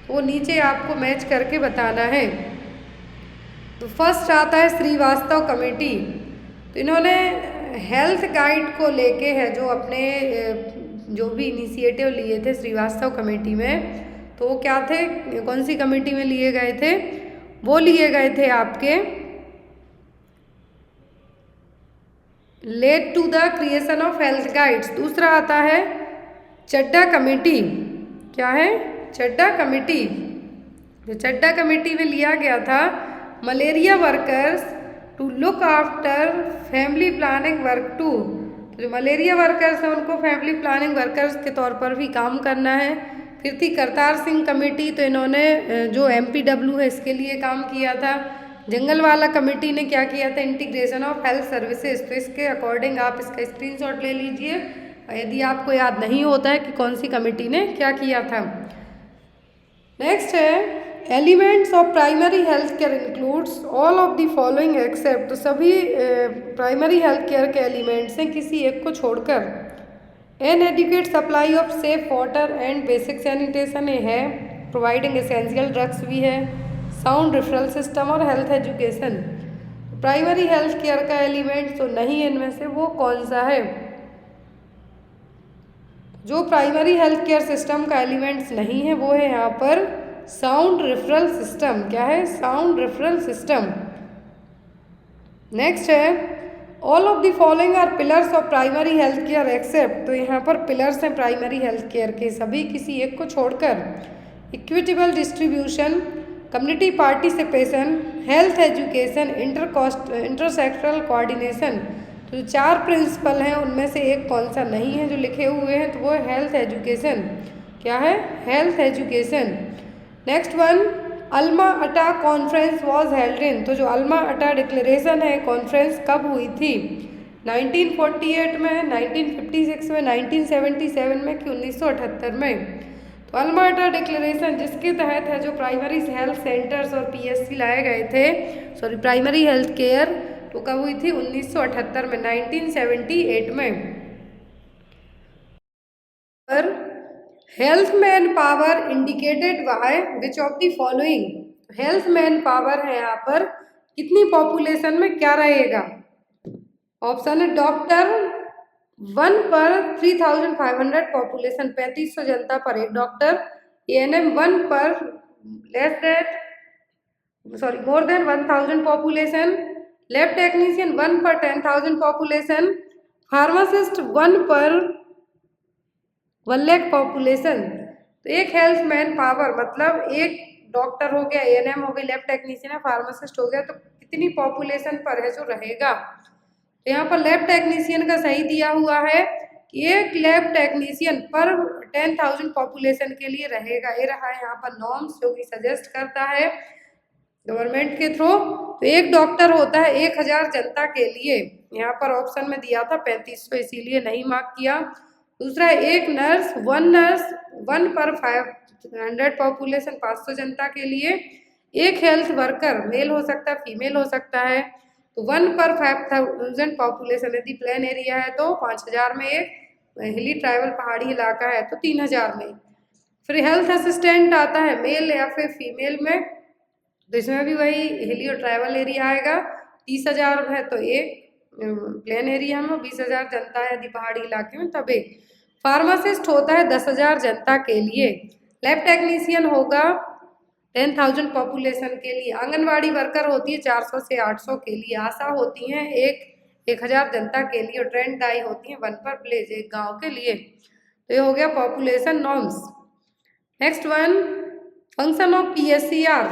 वो नीचे आपको मैच करके बताना है। तो फर्स्ट आता है श्रीवास्तव कमेटी। तो इन्होंने हेल्थ गाइड को लेके है जो अपने जो भी इनिशिएटिव लिए थे श्रीवास्तव कमेटी में, तो वो क्या थे? कौन सी कमेटी में लिए गए थे? वो लिए गए थे आपके led to the creation of health guides. दूसरा आता है चड्ढा कमेटी। क्या है? चड्ढा कमेटी। जो चड्ढा कमेटी में लिया गया था malaria workers to look after family planning work too. तो जो मलेरिया वर्कर्स हैं उनको फैमिली प्लानिंग वर्कर्स के तौर पर भी काम करना है। फिर थी करतार सिंह कमेटी, तो इन्होंने जो MPW है इसके लिए काम किया था। जंगलवाला कमेटी ने क्या किया था? Integration of health services. तो इसके अकॉर्डिंग आप इसका स्क्रीनशॉट ले लीजिए यदि आपको याद नहीं होता है कि कौन सी कमेटी ने क्या किया था। नेक्स्ट है elements of primary health care includes all of the following except. तो सभी प्राइमरी हेल्थ केयर के एलिमेंट्स हैं किसी एक को छोड़कर। N adequate supply of safe water and basic sanitation है, प्रोवाइडिंग एसेंशियल ड्रग्स भी है, साउंड रेफरल सिस्टम और health education. Primary health care का एलिमेंट तो नहीं है इनमें से, वो कौन सा है? जो प्राइमरी हेल्थ केयर सिस्टम का एलिमेंट्स नहीं है वो है यहाँ पर साउंड रेफरल सिस्टम। क्या है? Sound referral system. नेक्स्ट है all of the following are pillars of primary health care except. तो यहाँ पर पिलर्स हैं प्राइमरी हेल्थ केयर के सभी किसी एक को छोड़कर। Equitable distribution, community participation, health education, intersectoral coordination. तो जो 4 प्रिंसिपल हैं उनमें से एक कौन सा नहीं है जो लिखे हुए हैं? तो वो है हेल्थ एजुकेशन। क्या है? Health education. Next one Alma अटा कॉन्फ्रेंस वॉज हेल्ड इन। तो जो अल्मा अटा डिक्लेरेशन है कॉन्फ्रेंस कब हुई थी? 1948 में, 1956 में, 1977 में कि 1978 में? तो अल्मा अटा डिक्लेरेशन जिसके तहत है जो प्राइमरी हेल्थ सेंटर्स और PSC लाए गए थे, सॉरी प्राइमरी हेल्थ केयर, तो कब हुई थी? 1978 में, 1978 में। पर health man power indicated by which of the following. Health man power है यहाँ पर कितनी पॉपुलेशन में क्या रहेगा? ऑप्शन है डॉक्टर 1 पर 3500 पॉपुलेशन, 3500 जनता पर एक डॉक्टर। ANM 1 पर more than 1000 population. Lab technician 1 पर 10,000 पॉपुलेशन। फार्मासिस्ट 1 पर 1 लाख पॉपुलेशन। तो एक हेल्थ मैन पावर मतलब एक डॉक्टर हो गया, ANM हो गई, लैब टेक्नीशियन है, फार्मासिस्ट हो गया, तो कितनी पॉपुलेशन पर है जो रहेगा? तो यहाँ पर लैब टेक्नीशियन का सही दिया हुआ है कि एक लैब टेक्नीशियन पर 10,000 पॉपुलेशन के लिए रहेगा। ये रहा है यहाँ पर नॉर्म्स जो कि सजेस्ट करता है गवर्नमेंट के थ्रू। तो एक डॉक्टर होता है 1000 जनता के लिए। यहाँ पर ऑप्शन में दिया था 3500, इसीलिए नहीं मार्क किया। दूसरा एक नर्स 1 पर 500 पॉपुलेशन, 500 जनता के लिए। एक हेल्थ वर्कर मेल हो सकता है, फीमेल हो सकता है, तो 1 पर 5000 पॉपुलेशन। यदि प्लेन एरिया है तो 5000 में एक, हिली ट्राइबल पहाड़ी इलाका है तो 3000 में। फिर हेल्थ असिस्टेंट आता है मेल या फिर फीमेल में, तो इसमें भी वही हिली और ट्राइबल एरिया आएगा। 30,000 है तो एक प्लेन एरिया में, 20,000 जनता है यदि पहाड़ी इलाके में तब एक। फार्मासिस्ट होता है 10,000 जनता के लिए। लैब टेक्नीशियन होगा 10,000 पॉपुलेशन के लिए। आंगनवाड़ी वर्कर होती है 400 से 800 के लिए। आशा होती हैं 1000 जनता के लिए। और ट्रेंड डाई होती है 1 पर विलेज, एक गांव के लिए। तो ये हो गया population norms. Next one function of PSCR।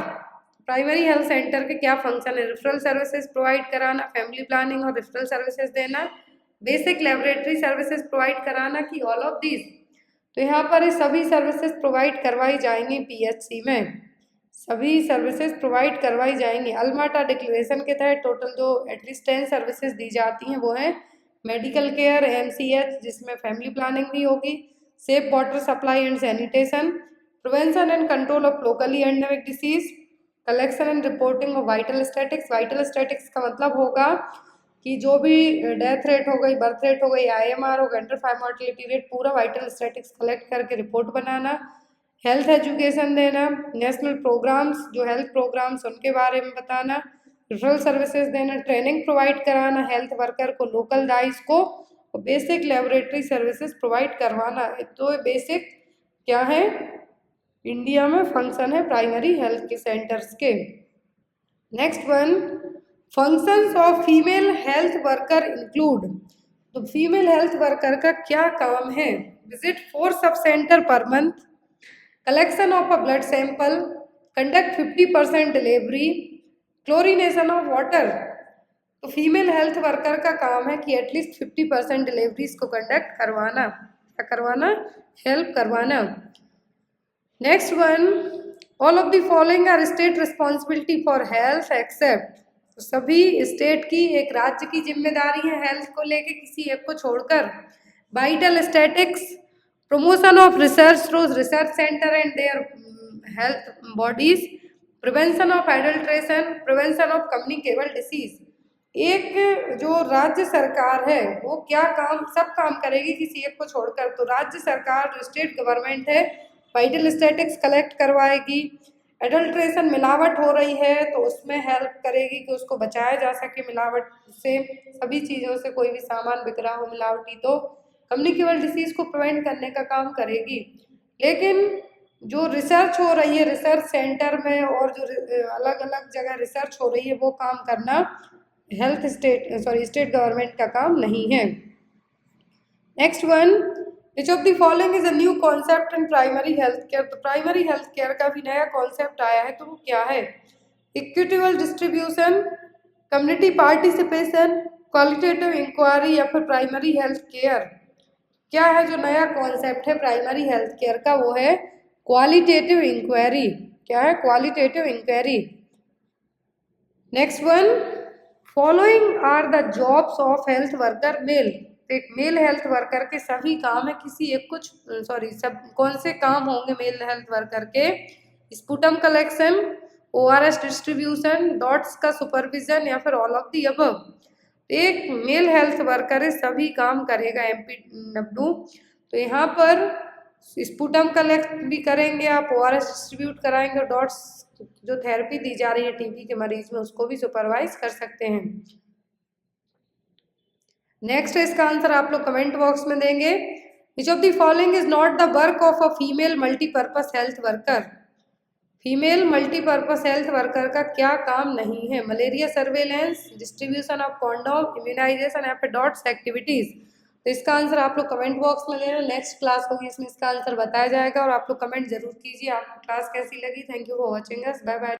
Primary health centre के क्या फंक्शन है? रेफरल सर्विसेज प्रोवाइड कराना, फैमिली प्लानिंग और रेफरल सर्विसेज देना, बेसिक लेबोरेटरी सर्विसेज प्रोवाइड कराना कि ऑल ऑफ दीज। तो यहाँ पर सभी सर्विसेज प्रोवाइड करवाई जाएंगी पीएचसी में, सभी सर्विसेज प्रोवाइड करवाई जाएंगी। अल्माटा डिक्लेरेशन के तहत टोटल जो एटलीस्ट 10 सर्विसेज दी जाती हैं वो हैं मेडिकल केयर, एमसीएच जिसमें फैमिली प्लानिंग भी होगी, safe water supply and sanitation, prevention and control of locally endemic disease, collection and reporting of vital statics. Vital statics का मतलब होगा कि जो भी डेथ रेट हो गई, बर्थ रेट हो गई, आईएमआर हो गई, अंडर 5 मोर्टेलिटी रेट, पूरा वाइटल स्टैटिक्स कलेक्ट करके रिपोर्ट बनाना। हेल्थ एजुकेशन देना, नेशनल प्रोग्राम्स जो हेल्थ प्रोग्राम्स उनके बारे में बताना, रेफरल सर्विसेज देना, ट्रेनिंग प्रोवाइड कराना हेल्थ वर्कर को, लोकल डाइस को, और बेसिक लेबोरेटरी सर्विसेज प्रोवाइड करवाना। तो बेसिक क्या है इंडिया में फंक्शन है प्राइमरी हेल्थ के सेंटर्स के। Next one, functions of female health worker include. तो फीमेल हेल्थ वर्कर का क्या काम है? Visit 4 sub centre per month, collection of a blood sample, conduct 50% delivery, chlorination of water. तो फीमेल हेल्थ वर्कर का काम है कि एटलीस्ट 50% डिलीवरीज को कंडक्ट करवाना, क्या करवाना, हेल्प करवाना। Next one, all of the following are state responsibility for health except. तो सभी स्टेट की, एक राज्य की जिम्मेदारी है हेल्थ को लेके, किसी एक को छोड़कर। Vital statics, promotion of research through research centre and their health bodies, prevention of adulteration, prevention of communicable disease. एक जो राज्य सरकार है वो क्या काम, सब काम करेगी किसी एक को छोड़कर। तो राज्य सरकार जो स्टेट गवर्नमेंट है वाइटल स्टैटिक्स कलेक्ट करवाएगी, एडल्ट्रेशन मिलावट हो रही है तो उसमें हेल्प करेगी कि उसको बचाया जा सके मिलावट से, सभी चीज़ों से कोई भी सामान बिक रहा हो मिलावटी तो कम्युनिकेबल डिसीज को प्रिवेंट करने का काम करेगी। लेकिन जो रिसर्च हो रही है रिसर्च सेंटर में और जो अलग अलग जगह रिसर्च हो रही है वो काम करना स्टेट गवर्नमेंट का काम नहीं है। Next one, which of the following is a new concept in primary health care. तो प्राइमरी हेल्थ केयर का भी नया कॉन्सेप्ट आया है, तो वो क्या है? Equitable distribution, community participation, qualitative inquiry या फिर प्राइमरी हेल्थ केयर। क्या है जो नया कॉन्सेप्ट है प्राइमरी हेल्थ केयर का? वो है क्वालिटेटिव इंक्वायरी। क्या है? Qualitative inquiry. Next one, following are the jobs of health worker male. एक मेल हेल्थ वर्कर के सभी काम है, किसी एक कुछ सब कौन से काम होंगे मेल हेल्थ वर्कर के? Sputum collection, ORS distribution, dots का सुपरविजन या फिर ऑल ऑफ दी अबव। एक मेल हेल्थ वर्कर है सभी काम करेगा एमपीडब्ल्यू। तो यहाँ पर स्पुटम कलेक्ट भी करेंगे आप, ओआरएस डिस्ट्रीब्यूट कराएंगे, और डॉट्स जो थेरेपी दी जा रही है टीबी के मरीज में उसको भी सुपरवाइज कर सकते हैं। नेक्स्ट इसका आंसर आप लोग कमेंट बॉक्स में देंगे। Which of the following is not the work of a female multipurpose health worker. Female multipurpose health worker का क्या काम नहीं है? Malaria surveillance, distribution of condom, immunisation या फिर डॉट्स एक्टिविटीज। तो इसका आंसर आप लोग कमेंट बॉक्स में देना। नेक्स्ट क्लास होगी इसमें इसका आंसर बताया जाएगा, और आप लोग कमेंट जरूर कीजिए आपको क्लास कैसी लगी। Thank you for watching us, bye bye.